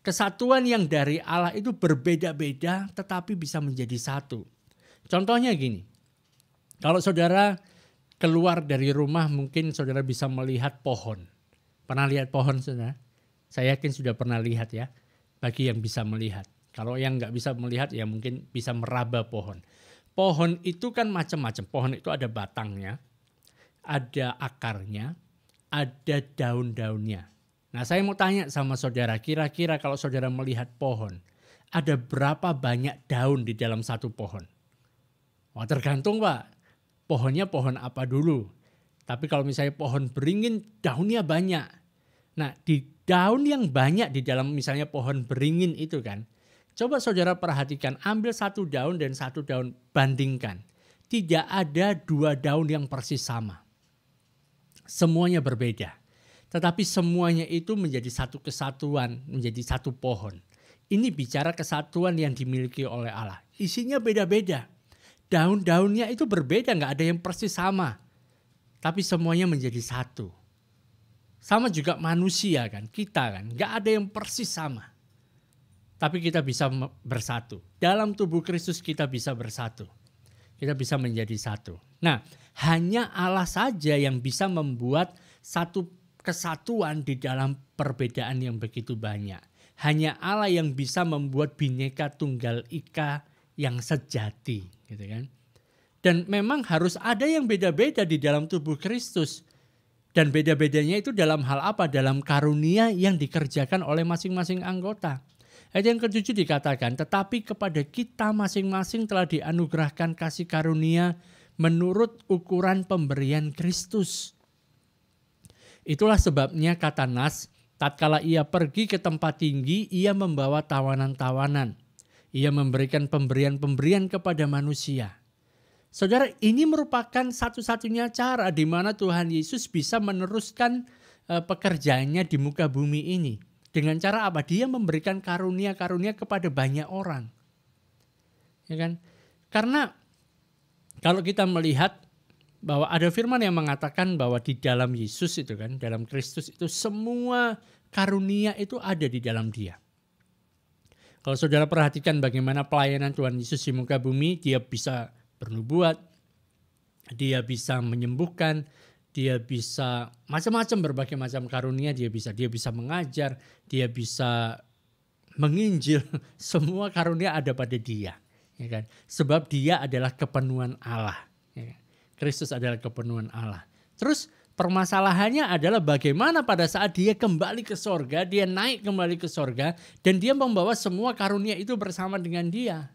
Kesatuan yang dari Allah itu berbeda-beda tetapi bisa menjadi satu. Contohnya gini, kalau saudara keluar dari rumah mungkin saudara bisa melihat pohon. Pernah lihat pohon saudara? Saya yakin sudah pernah lihat ya, bagi yang bisa melihat. Kalau yang nggak bisa melihat ya mungkin bisa meraba pohon. Pohon itu kan macam-macam. Pohon itu ada batangnya, ada akarnya, ada daun-daunnya. Nah saya mau tanya sama saudara, kira-kira kalau saudara melihat pohon, ada berapa banyak daun di dalam satu pohon? Wah tergantung Pak, pohonnya pohon apa dulu. Tapi kalau misalnya pohon beringin, daunnya banyak. Nah di daun yang banyak di dalam misalnya pohon beringin itu kan, coba saudara perhatikan, ambil satu daun dan satu daun, bandingkan. Tidak ada 2 daun yang persis sama. Semuanya berbeda. Tetapi semuanya itu menjadi satu kesatuan, menjadi satu pohon. Ini bicara kesatuan yang dimiliki oleh Allah. Isinya beda-beda. Daun-daunnya itu berbeda, nggak ada yang persis sama. Tapi semuanya menjadi satu. Sama juga manusia kan, kita kan, nggak ada yang persis sama. Tapi kita bisa bersatu. Dalam tubuh Kristus kita bisa bersatu. Kita bisa menjadi satu. Nah, hanya Allah saja yang bisa membuat satu kesatuan di dalam perbedaan yang begitu banyak. Hanya Allah yang bisa membuat bineka tunggal ika yang sejati, gitu kan. Dan memang harus ada yang beda-beda di dalam tubuh Kristus. Dan beda-bedanya itu dalam hal apa? Dalam karunia yang dikerjakan oleh masing-masing anggota. Ayat yang ke-7 dikatakan, tetapi kepada kita masing-masing telah dianugerahkan kasih karunia menurut ukuran pemberian Kristus. Itulah sebabnya kata Nas, tatkala ia pergi ke tempat tinggi, ia membawa tawanan-tawanan. Ia memberikan pemberian-pemberian kepada manusia. Saudara, ini merupakan satu-satunya cara di mana Tuhan Yesus bisa meneruskan pekerjaannya di muka bumi ini. Dengan cara apa? Dia memberikan karunia-karunia kepada banyak orang. Ya kan? Karena kalau kita melihat bahwa ada firman yang mengatakan bahwa di dalam Yesus itu kan, dalam Kristus itu semua karunia itu ada di dalam Dia. Kalau saudara perhatikan bagaimana pelayanan Tuhan Yesus di muka bumi, Dia bisa bernubuat, Dia bisa menyembuhkan, Dia bisa macam-macam, berbagai macam karunia dia bisa mengajar, dia bisa menginjil, semua karunia ada pada Dia, ya kan? Sebab Dia adalah kepenuhan Allah. Ya kan? Kristus adalah kepenuhan Allah. Terus permasalahannya adalah bagaimana pada saat Dia kembali ke sorga, Dia naik kembali ke sorga, dan Dia membawa semua karunia itu bersama dengan Dia.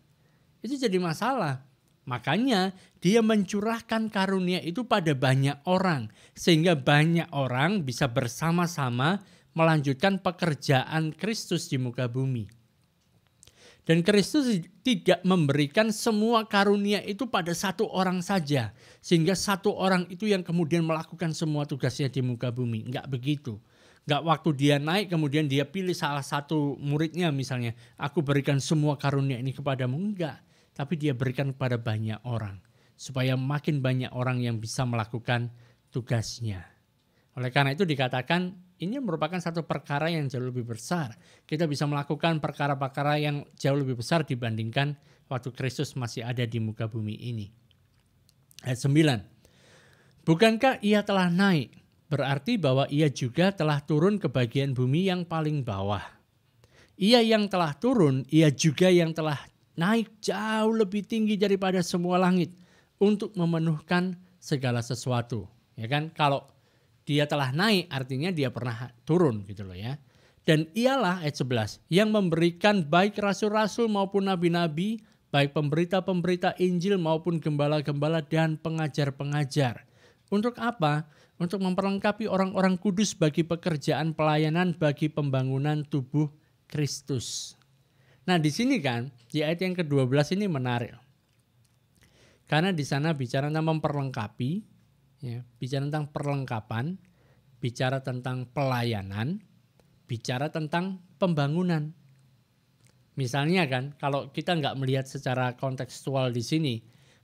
Itu jadi masalah. Makanya Dia mencurahkan karunia itu pada banyak orang. Sehingga banyak orang bisa bersama-sama melanjutkan pekerjaan Kristus di muka bumi. Dan Kristus tidak memberikan semua karunia itu pada satu orang saja. Sehingga satu orang itu yang kemudian melakukan semua tugasnya di muka bumi. Enggak begitu. Enggak waktu Dia naik kemudian Dia pilih salah satu muridnya misalnya. Aku berikan semua karunia ini kepadamu. Enggak. Tapi Dia berikan kepada banyak orang. Supaya makin banyak orang yang bisa melakukan tugasnya. Oleh karena itu dikatakan ini merupakan satu perkara yang jauh lebih besar. Kita bisa melakukan perkara-perkara yang jauh lebih besar dibandingkan waktu Kristus masih ada di muka bumi ini. Ayat 9. Bukankah ia telah naik? Berarti bahwa ia juga telah turun ke bagian bumi yang paling bawah. Ia yang telah turun, ia juga yang telah naik jauh lebih tinggi daripada semua langit untuk memenuhkan segala sesuatu. Ya kan? Kalau dia telah naik artinya dia pernah turun gitu loh ya. Dan ialah ayat 11 yang memberikan baik rasul-rasul maupun nabi-nabi, baik pemberita-pemberita Injil maupun gembala-gembala dan pengajar-pengajar. Untuk apa? Untuk memperlengkapi orang-orang kudus bagi pekerjaan pelayanan bagi pembangunan tubuh Kristus. Nah di sini kan di ayat yang ke-12 ini menarik. Karena di sana bicara tentang memperlengkapi, ya, bicara tentang perlengkapan, bicara tentang pelayanan, bicara tentang pembangunan. Misalnya kan kalau kita nggak melihat secara kontekstual di sini,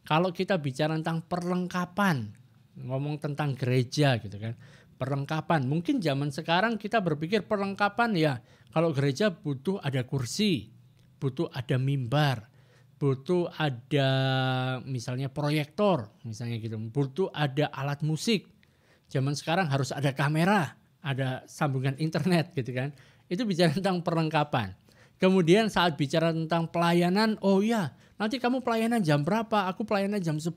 kalau kita bicara tentang perlengkapan, ngomong tentang gereja gitu kan, perlengkapan. Mungkin zaman sekarang kita berpikir perlengkapan ya kalau gereja butuh ada kursi, butuh ada mimbar, butuh ada misalnya proyektor, misalnya gitu, butuh ada alat musik. Zaman sekarang harus ada kamera, ada sambungan internet gitu kan. Itu bicara tentang perlengkapan. Kemudian saat bicara tentang pelayanan, oh ya nanti kamu pelayanan jam berapa? Aku pelayanan jam 10.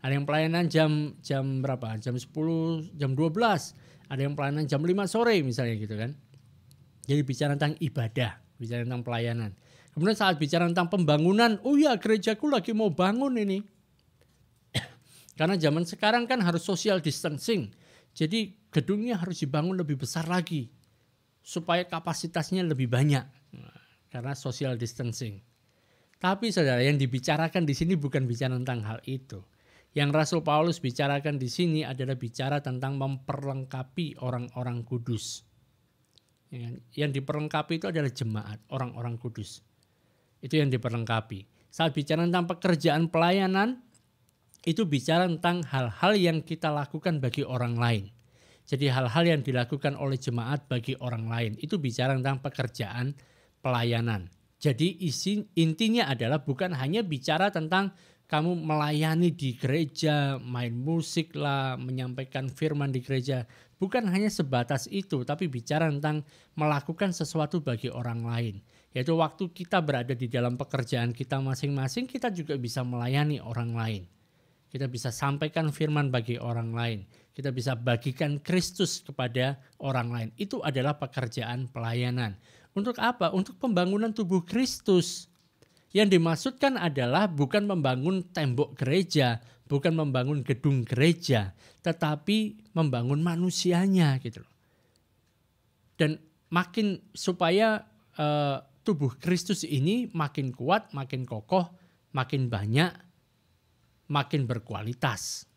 Ada yang pelayanan jam berapa? Jam 10, jam 12. Ada yang pelayanan jam 5 sore misalnya gitu kan. Jadi bicara tentang ibadah, bicara tentang pelayanan. Kemudian saat bicara tentang pembangunan, oh ya gerejaku lagi mau bangun ini. Karena zaman sekarang kan harus social distancing. Jadi gedungnya harus dibangun lebih besar lagi. Supaya kapasitasnya lebih banyak. Karena social distancing. Tapi saudara yang dibicarakan di sini bukan bicara tentang hal itu. Yang Rasul Paulus bicarakan di sini adalah bicara tentang memperlengkapi orang-orang kudus. Yang diperlengkapi itu adalah jemaat, orang-orang kudus. Itu yang diperlengkapi. Saat bicara tentang pekerjaan pelayanan, itu bicara tentang hal-hal yang kita lakukan bagi orang lain. Jadi hal-hal yang dilakukan oleh jemaat bagi orang lain. Itu bicara tentang pekerjaan pelayanan. Jadi intinya adalah bukan hanya bicara tentang kamu melayani di gereja, main musik lah, menyampaikan firman di gereja. Bukan hanya sebatas itu, tapi bicara tentang melakukan sesuatu bagi orang lain. Yaitu waktu kita berada di dalam pekerjaan kita masing-masing, kita juga bisa melayani orang lain. Kita bisa sampaikan firman bagi orang lain. Kita bisa bagikan Kristus kepada orang lain. Itu adalah pekerjaan pelayanan. Untuk apa? Untuk pembangunan tubuh Kristus. Yang dimaksudkan adalah bukan membangun tembok gereja, bukan membangun gedung gereja, tetapi membangun manusianya gitu loh. Dan makin supaya tubuh Kristus ini makin kuat, makin kokoh, makin banyak, makin berkualitas.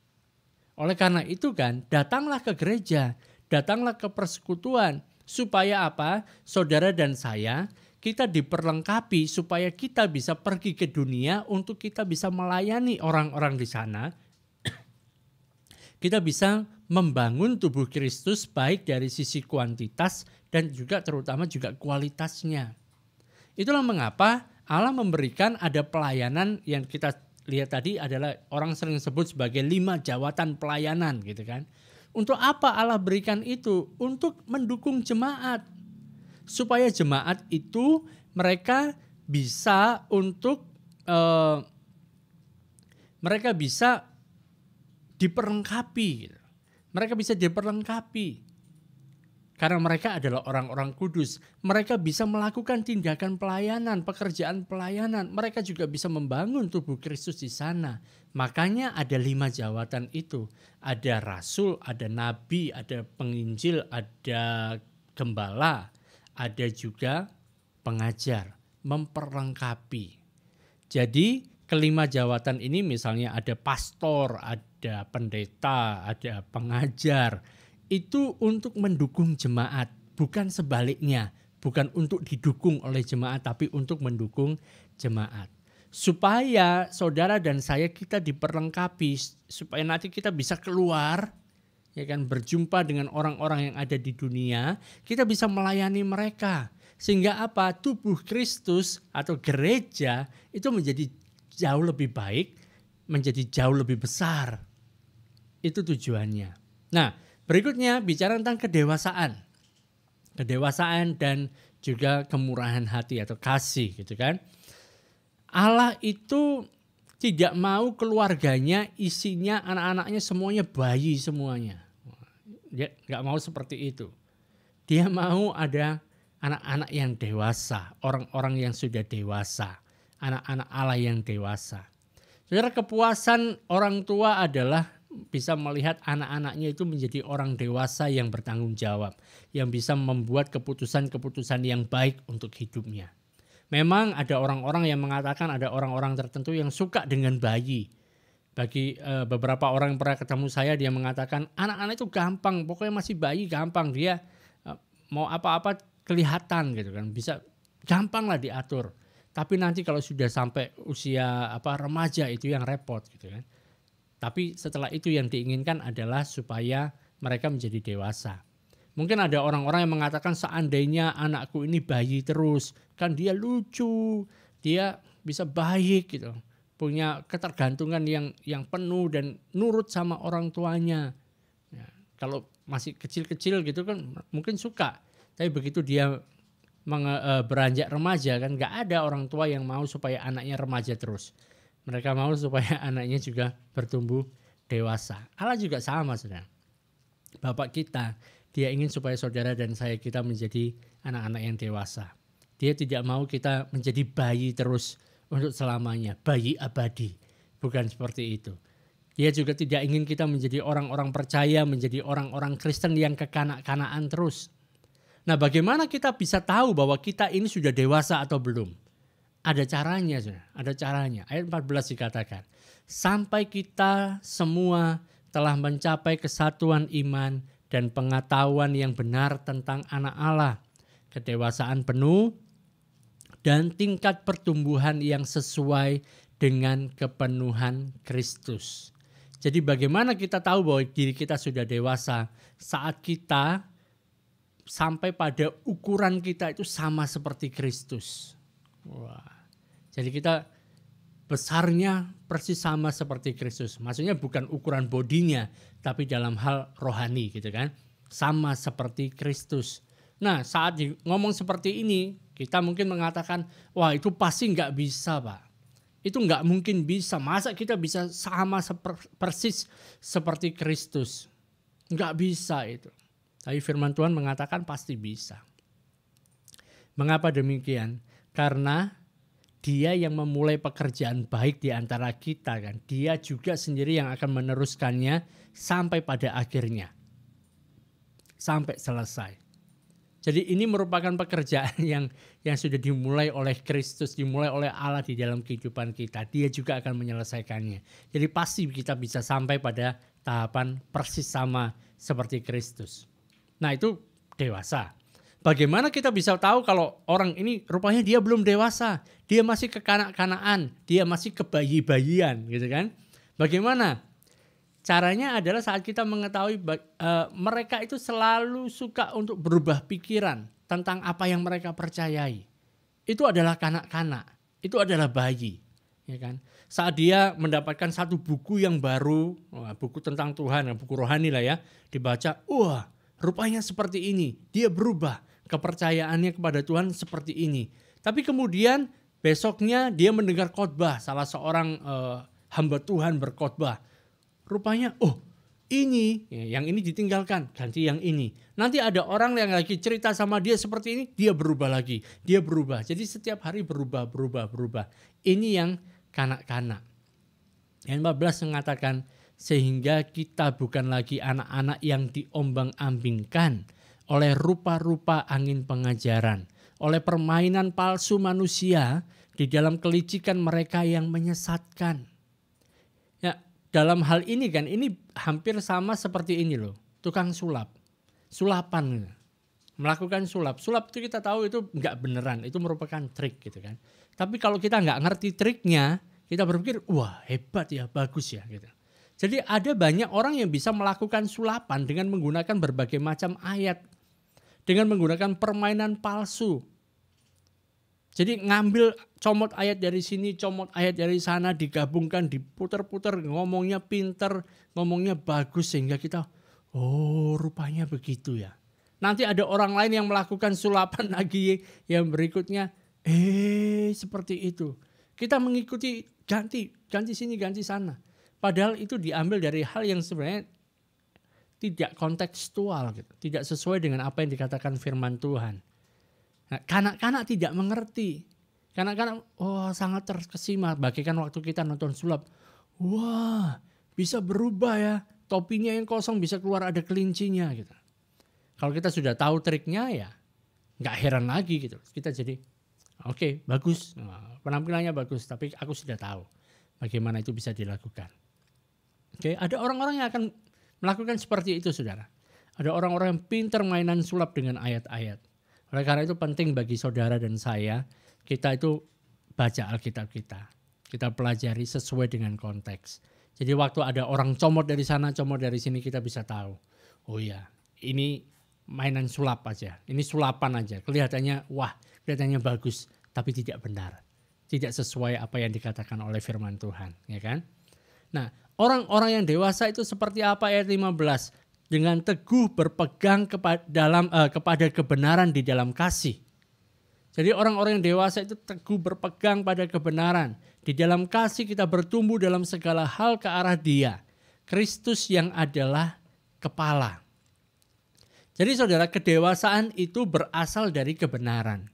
Oleh karena itu kan, datanglah ke gereja, datanglah ke persekutuan, supaya apa? Saudara dan saya, kita diperlengkapi supaya kita bisa pergi ke dunia untuk kita bisa melayani orang-orang di sana. Kita bisa membangun tubuh Kristus baik dari sisi kuantitas dan juga terutama juga kualitasnya. Itulah mengapa Allah memberikan ada pelayanan yang kita lihat tadi adalah orang sering sebut sebagai 5 jawatan pelayanan gitu kan. Untuk apa Allah berikan itu? Untuk mendukung jemaat. Supaya jemaat itu mereka bisa untuk mereka bisa diperlengkapi. Mereka bisa diperlengkapi. Karena mereka adalah orang-orang kudus. Mereka bisa melakukan tindakan pelayanan, pekerjaan pelayanan. Mereka juga bisa membangun tubuh Kristus di sana. Makanya ada 5 jawatan itu. Ada rasul, ada nabi, ada penginjil, ada gembala. Ada juga pengajar, memperlengkapi. Jadi kelima jawatan ini misalnya ada pastor, ada pendeta, ada pengajar. Itu untuk mendukung jemaat, bukan sebaliknya. Bukan untuk didukung oleh jemaat, tapi untuk mendukung jemaat. Supaya saudara dan saya kita diperlengkapi, supaya nanti kita bisa keluar, ya kan, berjumpa dengan orang-orang yang ada di dunia, kita bisa melayani mereka. Sehingga apa? Tubuh Kristus atau gereja itu menjadi jauh lebih baik, menjadi jauh lebih besar. Itu tujuannya. Nah, berikutnya bicara tentang kedewasaan. Kedewasaan dan juga kemurahan hati atau kasih gitu kan. Allah itu tidak mau keluarganya isinya anak-anaknya semuanya bayi semuanya. Dia nggak mau seperti itu. Dia mau ada anak-anak yang dewasa, orang-orang yang sudah dewasa, anak-anak Allah yang dewasa. Saudara, kepuasan orang tua adalah bisa melihat anak-anaknya itu menjadi orang dewasa yang bertanggung jawab, yang bisa membuat keputusan-keputusan yang baik untuk hidupnya. Memang ada orang-orang yang mengatakan ada orang-orang tertentu yang suka dengan bayi. Bagi beberapa orang yang pernah ketemu saya, dia mengatakan anak-anak itu gampang, pokoknya masih bayi gampang, dia mau apa-apa kelihatan gitu kan, bisa gampang lah diatur. Tapi nanti kalau sudah sampai usia remaja itu yang repot gitu kan. Tapi setelah itu yang diinginkan adalah supaya mereka menjadi dewasa. Mungkin ada orang-orang yang mengatakan seandainya anakku ini bayi terus, kan dia lucu, dia bisa baik gitu, punya ketergantungan yang penuh dan nurut sama orang tuanya. Ya, kalau masih kecil-kecil gitu kan mungkin suka, tapi begitu dia beranjak remaja kan nggak ada orang tua yang mau supaya anaknya remaja terus. Mereka mau supaya anaknya juga bertumbuh dewasa. Allah juga sama, saudara. Bapak kita, dia ingin supaya saudara dan saya kita menjadi anak-anak yang dewasa. Dia tidak mau kita menjadi bayi terus untuk selamanya, bayi abadi. Bukan seperti itu. Dia juga tidak ingin kita menjadi orang-orang percaya, menjadi orang-orang Kristen yang kekanak-kanaan terus. Nah, bagaimana kita bisa tahu bahwa kita ini sudah dewasa atau belum? Ada caranya, ada caranya. Ayat 14 dikatakan, sampai kita semua telah mencapai kesatuan iman dan pengetahuan yang benar tentang anak Allah, kedewasaan penuh dan tingkat pertumbuhan yang sesuai dengan kepenuhan Kristus. Jadi bagaimana kita tahu bahwa diri kita sudah dewasa? Saat kita sampai pada ukuran kita itu sama seperti Kristus. Wah, jadi kita besarnya persis sama seperti Kristus. Maksudnya bukan ukuran bodinya, tapi dalam hal rohani gitu kan. Sama seperti Kristus. Nah, saat ngomong seperti ini, kita mungkin mengatakan, wah itu pasti nggak bisa, Pak. Itu nggak mungkin bisa. Masa kita bisa sama persis seperti Kristus? Nggak bisa itu. Tapi firman Tuhan mengatakan pasti bisa. Mengapa demikian? Karena dia yang memulai pekerjaan baik di antara kita kan. Dia juga sendiri yang akan meneruskannya sampai pada akhirnya. Sampai selesai. Jadi ini merupakan pekerjaan yang sudah dimulai oleh Kristus, dimulai oleh Allah di dalam kehidupan kita. Dia juga akan menyelesaikannya. Jadi pasti kita bisa sampai pada tahapan persis sama seperti Kristus. Nah, itu dewasa. Bagaimana kita bisa tahu kalau orang ini rupanya dia belum dewasa, dia masih kekanak-kanaan, dia masih kebayi-bayian gitu kan. Bagaimana? Caranya adalah saat kita mengetahui mereka itu selalu suka untuk berubah pikiran tentang apa yang mereka percayai. Itu adalah kanak-kanak, itu adalah bayi. Ya kan? Saat dia mendapatkan satu buku yang baru, buku tentang Tuhan, buku rohani lah ya, dibaca, wah rupanya seperti ini, dia berubah. Kepercayaannya kepada Tuhan seperti ini. Tapi kemudian besoknya dia mendengar khotbah, salah seorang hamba Tuhan berkhotbah. Rupanya, oh ini, yang ini ditinggalkan, ganti yang ini. Nanti ada orang yang lagi cerita sama dia seperti ini, dia berubah lagi, dia berubah. Jadi setiap hari berubah. Ini yang kanak-kanak. Yang 14 mengatakan, sehingga kita bukan lagi anak-anak yang diombang-ambingkan oleh rupa-rupa angin pengajaran, oleh permainan palsu manusia di dalam kelicikan mereka yang menyesatkan. Ya, dalam hal ini kan ini hampir sama seperti ini loh, tukang sulap, sulapan, melakukan sulap. Sulap itu kita tahu itu nggak beneran, itu merupakan trik gitu kan. Tapi kalau kita nggak ngerti triknya, kita berpikir wah hebat ya, bagus ya gitu. Jadi ada banyak orang yang bisa melakukan sulapan dengan menggunakan berbagai macam ayat. Dengan menggunakan permainan palsu. Jadi ngambil comot ayat dari sini, comot ayat dari sana, digabungkan, diputer-puter, ngomongnya pinter, ngomongnya bagus sehingga kita, oh rupanya begitu ya. Nanti ada orang lain yang melakukan sulapan lagi yang berikutnya, seperti itu. Kita mengikuti ganti sini, ganti sana. Padahal itu diambil dari hal yang sebenarnya tidak kontekstual, gitu. Tidak sesuai dengan apa yang dikatakan firman Tuhan. Nah, kanak-kanak tidak mengerti. Kanak-kanak sangat terkesima. Bagaikan waktu kita nonton sulap. Wah, bisa berubah ya. Topinya yang kosong bisa keluar ada kelincinya gitu. Kalau kita sudah tahu triknya ya nggak heran lagi gitu. Kita jadi oke, bagus. Nah, penampilannya bagus, tapi aku sudah tahu bagaimana itu bisa dilakukan. Oke, ada orang-orang yang akan melakukan seperti itu, saudara. Ada orang-orang yang pintar mainan sulap dengan ayat-ayat. Oleh karena itu penting bagi saudara dan saya, kita itu baca Alkitab kita. Kita pelajari sesuai dengan konteks. Jadi waktu ada orang comot dari sana, comot dari sini, kita bisa tahu. Oh iya, ini mainan sulap aja. Ini sulapan aja. Kelihatannya bagus, tapi tidak benar. Tidak sesuai apa yang dikatakan oleh firman Tuhan, ya kan? Nah, orang-orang yang dewasa itu seperti apa ayat 15? Dengan teguh berpegang kepada kebenaran di dalam kasih. Jadi orang-orang yang dewasa itu teguh berpegang pada kebenaran. Di dalam kasih kita bertumbuh dalam segala hal ke arah Dia, Kristus yang adalah kepala. Jadi saudara, kedewasaan itu berasal dari kebenaran.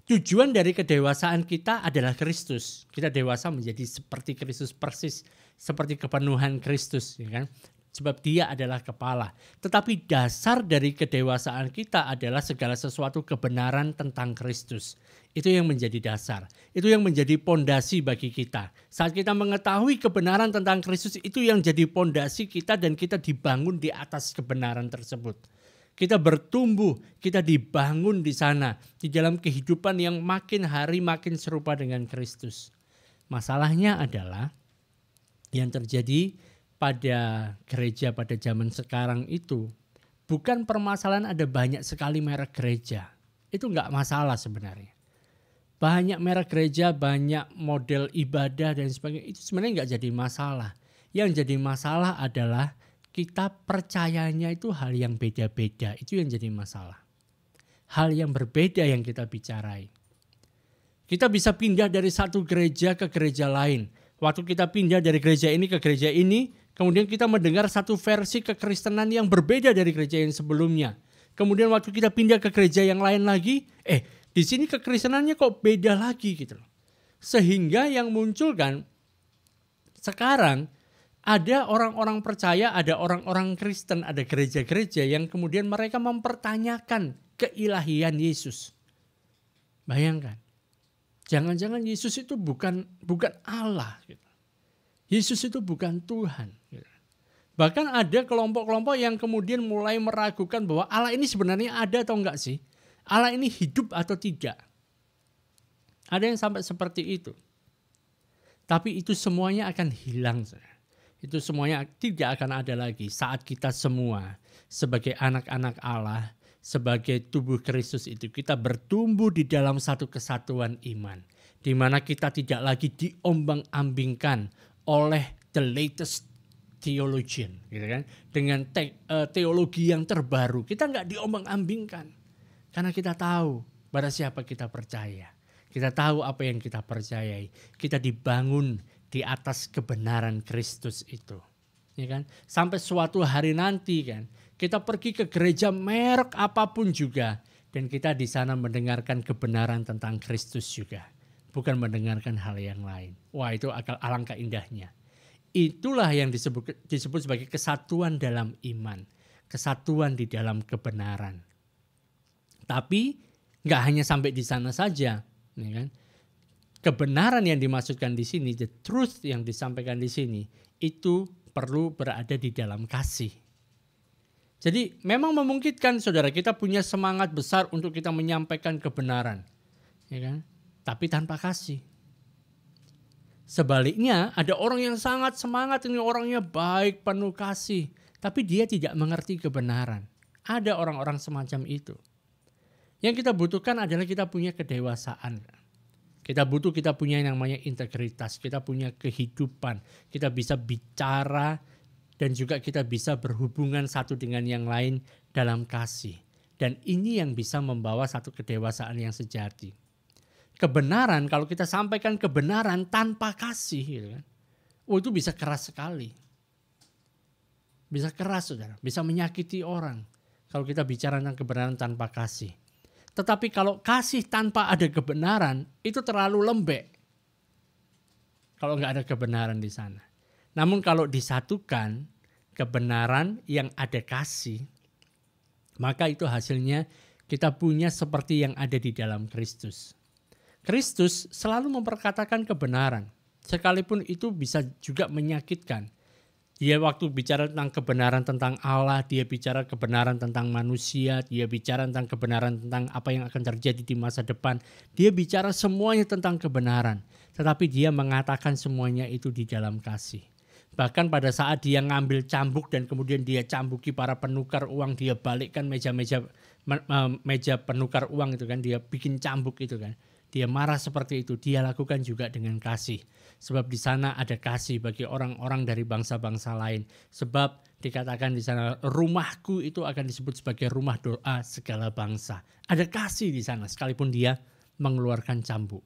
Tujuan dari kedewasaan kita adalah Kristus. Kita dewasa menjadi seperti Kristus persis, seperti kepenuhan Kristus, ya kan? Sebab Dia adalah kepala. Tetapi dasar dari kedewasaan kita adalah segala sesuatu kebenaran tentang Kristus. Itu yang menjadi dasar. Itu yang menjadi pondasi bagi kita. Saat kita mengetahui kebenaran tentang Kristus, itu yang jadi pondasi kita dan kita dibangun di atas kebenaran tersebut. Kita bertumbuh, kita dibangun di sana. Di dalam kehidupan yang makin hari makin serupa dengan Kristus. Masalahnya adalah yang terjadi pada gereja pada zaman sekarang itu bukan permasalahan ada banyak sekali merek gereja. Itu enggak masalah sebenarnya. Banyak merek gereja, banyak model ibadah dan sebagainya, itu sebenarnya enggak jadi masalah. Yang jadi masalah adalah kita percayanya itu hal yang beda-beda. Itu yang jadi masalah. Hal yang berbeda yang kita bicarai. Kita bisa pindah dari satu gereja ke gereja lain. Waktu kita pindah dari gereja ini ke gereja ini, kemudian kita mendengar satu versi kekristenan yang berbeda dari gereja yang sebelumnya. Kemudian waktu kita pindah ke gereja yang lain lagi, di sini kekristenannya kok beda lagi gitu loh. Sehingga yang muncul kan sekarang ada orang-orang percaya, ada orang-orang Kristen, ada gereja-gereja yang kemudian mereka mempertanyakan keilahian Yesus. Bayangkan. Jangan-jangan Yesus itu bukan Allah. Gitu. Yesus itu bukan Tuhan. Gitu. Bahkan ada kelompok-kelompok yang kemudian mulai meragukan bahwa Allah ini sebenarnya ada atau enggak sih? Allah ini hidup atau tidak? Ada yang sampai seperti itu. Tapi itu semuanya akan hilang. Itu semuanya tidak akan ada lagi saat kita semua sebagai anak-anak Allah, sebagai tubuh Kristus itu kita bertumbuh di dalam satu kesatuan iman. Di mana kita tidak lagi diombang-ambingkan oleh the latest theologian. Gitu kan? Dengan teologi yang terbaru. Kita nggak diombang-ambingkan. Karena kita tahu pada siapa kita percaya. Kita tahu apa yang kita percayai. Kita dibangun di atas kebenaran Kristus itu. Ya kan? Sampai suatu hari nanti kan. Kita pergi ke gereja merek apapun juga. Dan kita di sana mendengarkan kebenaran tentang Kristus juga. Bukan mendengarkan hal yang lain. Wah, itu alangkah indahnya. Itulah yang disebut sebagai kesatuan dalam iman. Kesatuan di dalam kebenaran. Tapi gak hanya sampai di sana saja. Ya kan? Kebenaran yang dimaksudkan di sini, the truth yang disampaikan di sini, itu perlu berada di dalam kasih. Jadi memang memungkinkan saudara kita punya semangat besar untuk kita menyampaikan kebenaran. Ya kan? Tapi tanpa kasih. Sebaliknya ada orang yang sangat semangat, ini orangnya baik, penuh kasih. Tapi dia tidak mengerti kebenaran. Ada orang-orang semacam itu. Yang kita butuhkan adalah kita punya kedewasaan. Kita punya yang namanya integritas, kita punya kehidupan, kita bisa bicara dan juga kita bisa berhubungan satu dengan yang lain dalam kasih. Dan ini yang bisa membawa satu kedewasaan yang sejati. Kebenaran, kalau kita sampaikan kebenaran tanpa kasih, gitu kan, itu bisa keras sekali. Bisa keras, saudara, bisa menyakiti orang kalau kita bicara tentang kebenaran tanpa kasih. Tetapi kalau kasih tanpa ada kebenaran, itu terlalu lembek. Kalau nggak ada kebenaran di sana. Namun kalau disatukan kebenaran yang ada kasih, maka itu hasilnya kita punya seperti yang ada di dalam Kristus. Kristus selalu memperkatakan kebenaran, sekalipun itu bisa juga menyakitkan. Dia waktu bicara tentang kebenaran tentang Allah, dia bicara kebenaran tentang manusia, dia bicara tentang kebenaran tentang apa yang akan terjadi di masa depan. Dia bicara semuanya tentang kebenaran, tetapi dia mengatakan semuanya itu di dalam kasih. Bahkan pada saat dia ngambil cambuk dan kemudian dia cambuki para penukar uang, dia balikkan meja penukar uang itu kan, dia bikin cambuk itu kan. Dia marah seperti itu, dia lakukan juga dengan kasih. Sebab di sana ada kasih bagi orang-orang dari bangsa-bangsa lain. Sebab dikatakan di sana rumahku itu akan disebut sebagai rumah doa segala bangsa. Ada kasih di sana sekalipun dia mengeluarkan cambuk.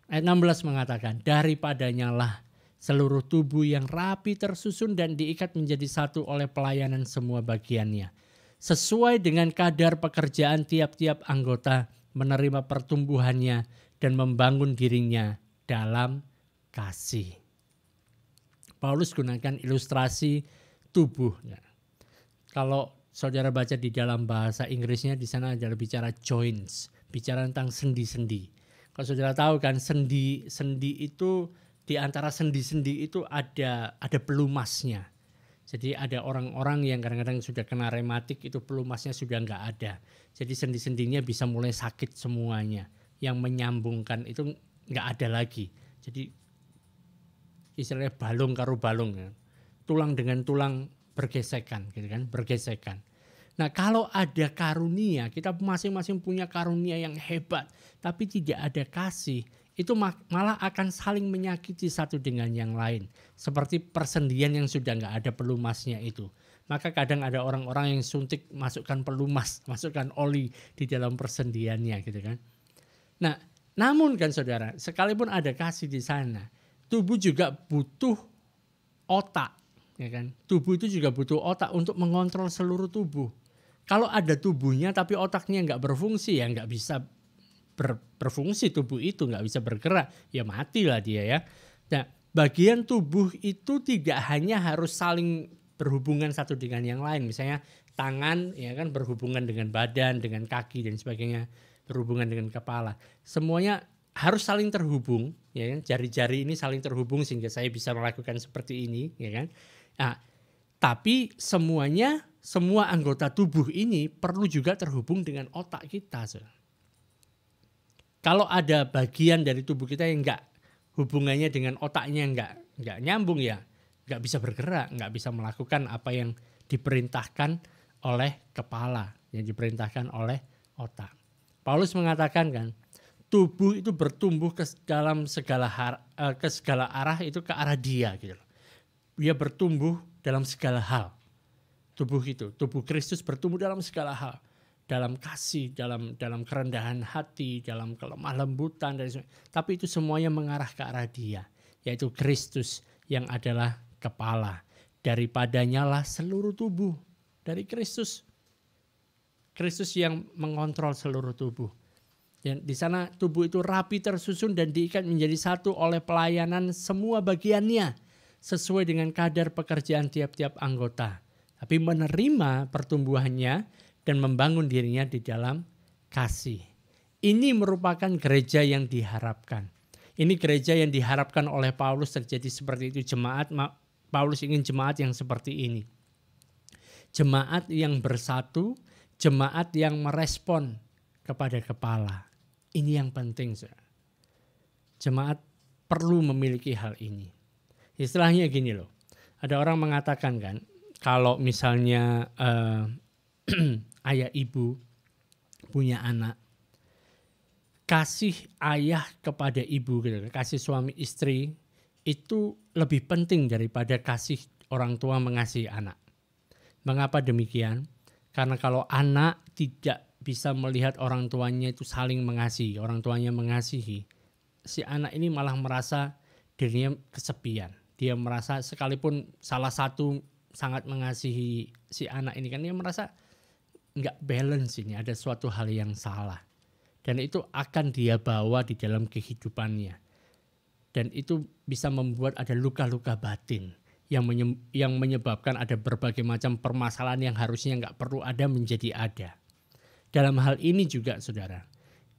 Ayat 16 mengatakan, daripadanya lah seluruh tubuh yang rapi tersusun dan diikat menjadi satu oleh pelayanan semua bagiannya. Sesuai dengan kadar pekerjaan tiap-tiap anggota menerima pertumbuhannya dan membangun dirinya dalam kasih. Paulus gunakan ilustrasi tubuh. Kalau saudara baca di dalam bahasa Inggrisnya di sana adalah bicara joints, bicara tentang sendi-sendi. Kalau saudara tahu kan sendi itu di antara sendi-sendi itu ada pelumasnya. Jadi ada orang-orang yang kadang-kadang sudah kena rematik itu pelumasnya sudah nggak ada. Jadi sendi-sendinya bisa mulai sakit semuanya. Yang menyambungkan itu nggak ada lagi. Jadi istilahnya balung karo balung, ya. Tulang dengan tulang bergesekan, gitu kan? Bergesekan. Nah kalau ada karunia, kita masing-masing punya karunia yang hebat, tapi tidak ada kasih, itu malah akan saling menyakiti satu dengan yang lain. Seperti persendian yang sudah nggak ada pelumasnya itu. Maka kadang ada orang-orang yang suntik masukkan pelumas, masukkan oli di dalam persendiannya gitu kan. Nah namun kan saudara, sekalipun ada kasih di sana, tubuh juga butuh otak. Ya kan? Tubuh itu juga butuh otak untuk mengontrol seluruh tubuh. Kalau ada tubuhnya tapi otaknya nggak berfungsi, ya nggak bisa berfungsi tubuh itu, nggak bisa bergerak, ya matilah dia ya. Nah, bagian tubuh itu tidak hanya harus saling berhubungan satu dengan yang lain. Misalnya tangan ya kan berhubungan dengan badan, dengan kaki dan sebagainya, berhubungan dengan kepala. Semuanya harus saling terhubung, ya kan? Jari-jari ini saling terhubung sehingga saya bisa melakukan seperti ini, ya kan? Nah, tapi semua anggota tubuh ini perlu juga terhubung dengan otak kita. Kalau ada bagian dari tubuh kita yang enggak hubungannya dengan otaknya enggak nyambung, ya enggak bisa bergerak, enggak bisa melakukan apa yang diperintahkan oleh kepala, yang diperintahkan oleh otak. Paulus mengatakan kan, tubuh itu bertumbuh ke segala arah itu ke arah dia gitu. Dia bertumbuh dalam segala hal. Tubuh Kristus bertumbuh dalam segala hal. Dalam kasih, dalam kerendahan hati, dalam kelemah lembutan, tapi itu semuanya mengarah ke arah dia, yaitu Kristus yang adalah kepala. Daripadanya lah seluruh tubuh, dari Kristus. Kristus yang mengontrol seluruh tubuh. Dan di sana tubuh itu rapi tersusun dan diikat menjadi satu oleh pelayanan semua bagiannya, sesuai dengan kadar pekerjaan tiap-tiap anggota. Tapi menerima pertumbuhannya dan membangun dirinya di dalam kasih. Ini merupakan gereja yang diharapkan. Ini gereja yang diharapkan oleh Paulus terjadi seperti itu. Paulus ingin jemaat yang seperti ini. Jemaat yang bersatu, jemaat yang merespon kepada kepala. Ini yang penting. Jemaat perlu memiliki hal ini. Istilahnya gini loh. Ada orang mengatakan kan, kalau misalnya ayah ibu punya anak, kasih ayah kepada ibu, gitu, kasih suami istri itu lebih penting daripada kasih orang tua mengasihi anak. Mengapa demikian? Karena kalau anak tidak bisa melihat orang tuanya itu saling mengasihi, orang tuanya mengasihi, si anak ini malah merasa dirinya kesepian. Dia merasa sekalipun salah satu sangat mengasihi si anak ini kan, dia merasa nggak balance, ini ada suatu hal yang salah. Dan itu akan dia bawa di dalam kehidupannya. Dan itu bisa membuat ada luka-luka batin yang menyebabkan ada berbagai macam permasalahan yang harusnya nggak perlu ada menjadi ada. Dalam hal ini juga saudara,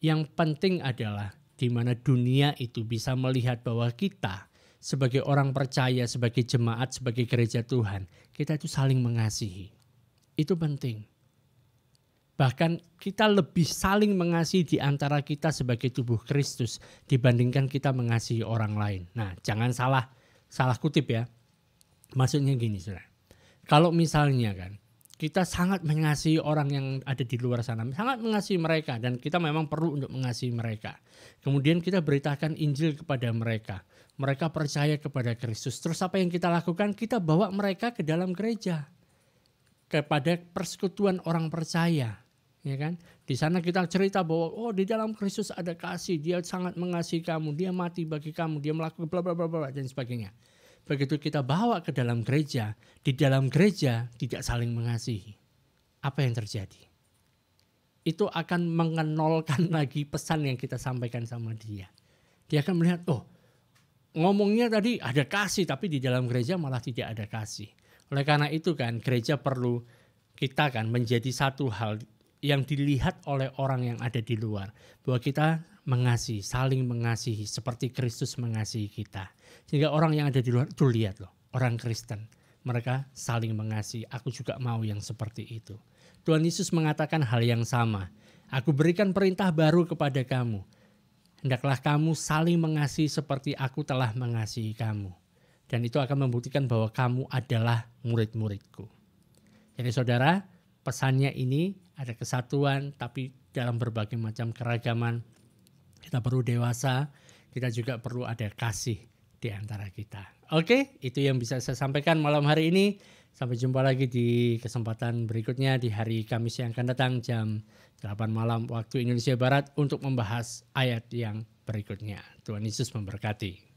yang penting adalah di mana dunia itu bisa melihat bahwa kita sebagai orang percaya, sebagai jemaat, sebagai gereja Tuhan, kita itu saling mengasihi. Itu penting. Bahkan kita lebih saling mengasihi di antara kita sebagai tubuh Kristus dibandingkan kita mengasihi orang lain. Nah, jangan salah kutip ya. Maksudnya gini, saudara. Kalau misalnya kan kita sangat mengasihi orang yang ada di luar sana, sangat mengasihi mereka dan kita memang perlu untuk mengasihi mereka. Kemudian kita beritakan Injil kepada mereka. Mereka percaya kepada Kristus. Terus apa yang kita lakukan? Kita bawa mereka ke dalam gereja. Kepada persekutuan orang percaya, ya kan? Di sana kita cerita bahwa di dalam Kristus ada kasih, dia sangat mengasihi kamu, dia mati bagi kamu, dia melakukan bla bla bla bla dan sebagainya. Begitu kita bawa ke dalam gereja, di dalam gereja tidak saling mengasihi. Apa yang terjadi? Itu akan mengenolkan lagi pesan yang kita sampaikan sama dia. Dia akan melihat, ngomongnya tadi ada kasih, tapi di dalam gereja malah tidak ada kasih. Oleh karena itu kan gereja perlu kita kan menjadi satu hal yang dilihat oleh orang yang ada di luar. Bahwa kita mengasihi, saling mengasihi seperti Kristus mengasihi kita. Sehingga orang yang ada di luar tuh lihat loh, orang Kristen. Mereka saling mengasihi, aku juga mau yang seperti itu. Tuhan Yesus mengatakan hal yang sama. Aku berikan perintah baru kepada kamu. Hendaklah kamu saling mengasihi seperti aku telah mengasihi kamu. Dan itu akan membuktikan bahwa kamu adalah murid-muridku. Jadi saudara, pesannya ini ada kesatuan tapi dalam berbagai macam keragaman. Kita perlu dewasa, kita juga perlu ada kasih di antara kita. Oke, itu yang bisa saya sampaikan malam hari ini. Sampai jumpa lagi di kesempatan berikutnya di hari Kamis yang akan datang jam 8 malam waktu Indonesia Barat untuk membahas ayat yang berikutnya. Tuhan Yesus memberkati.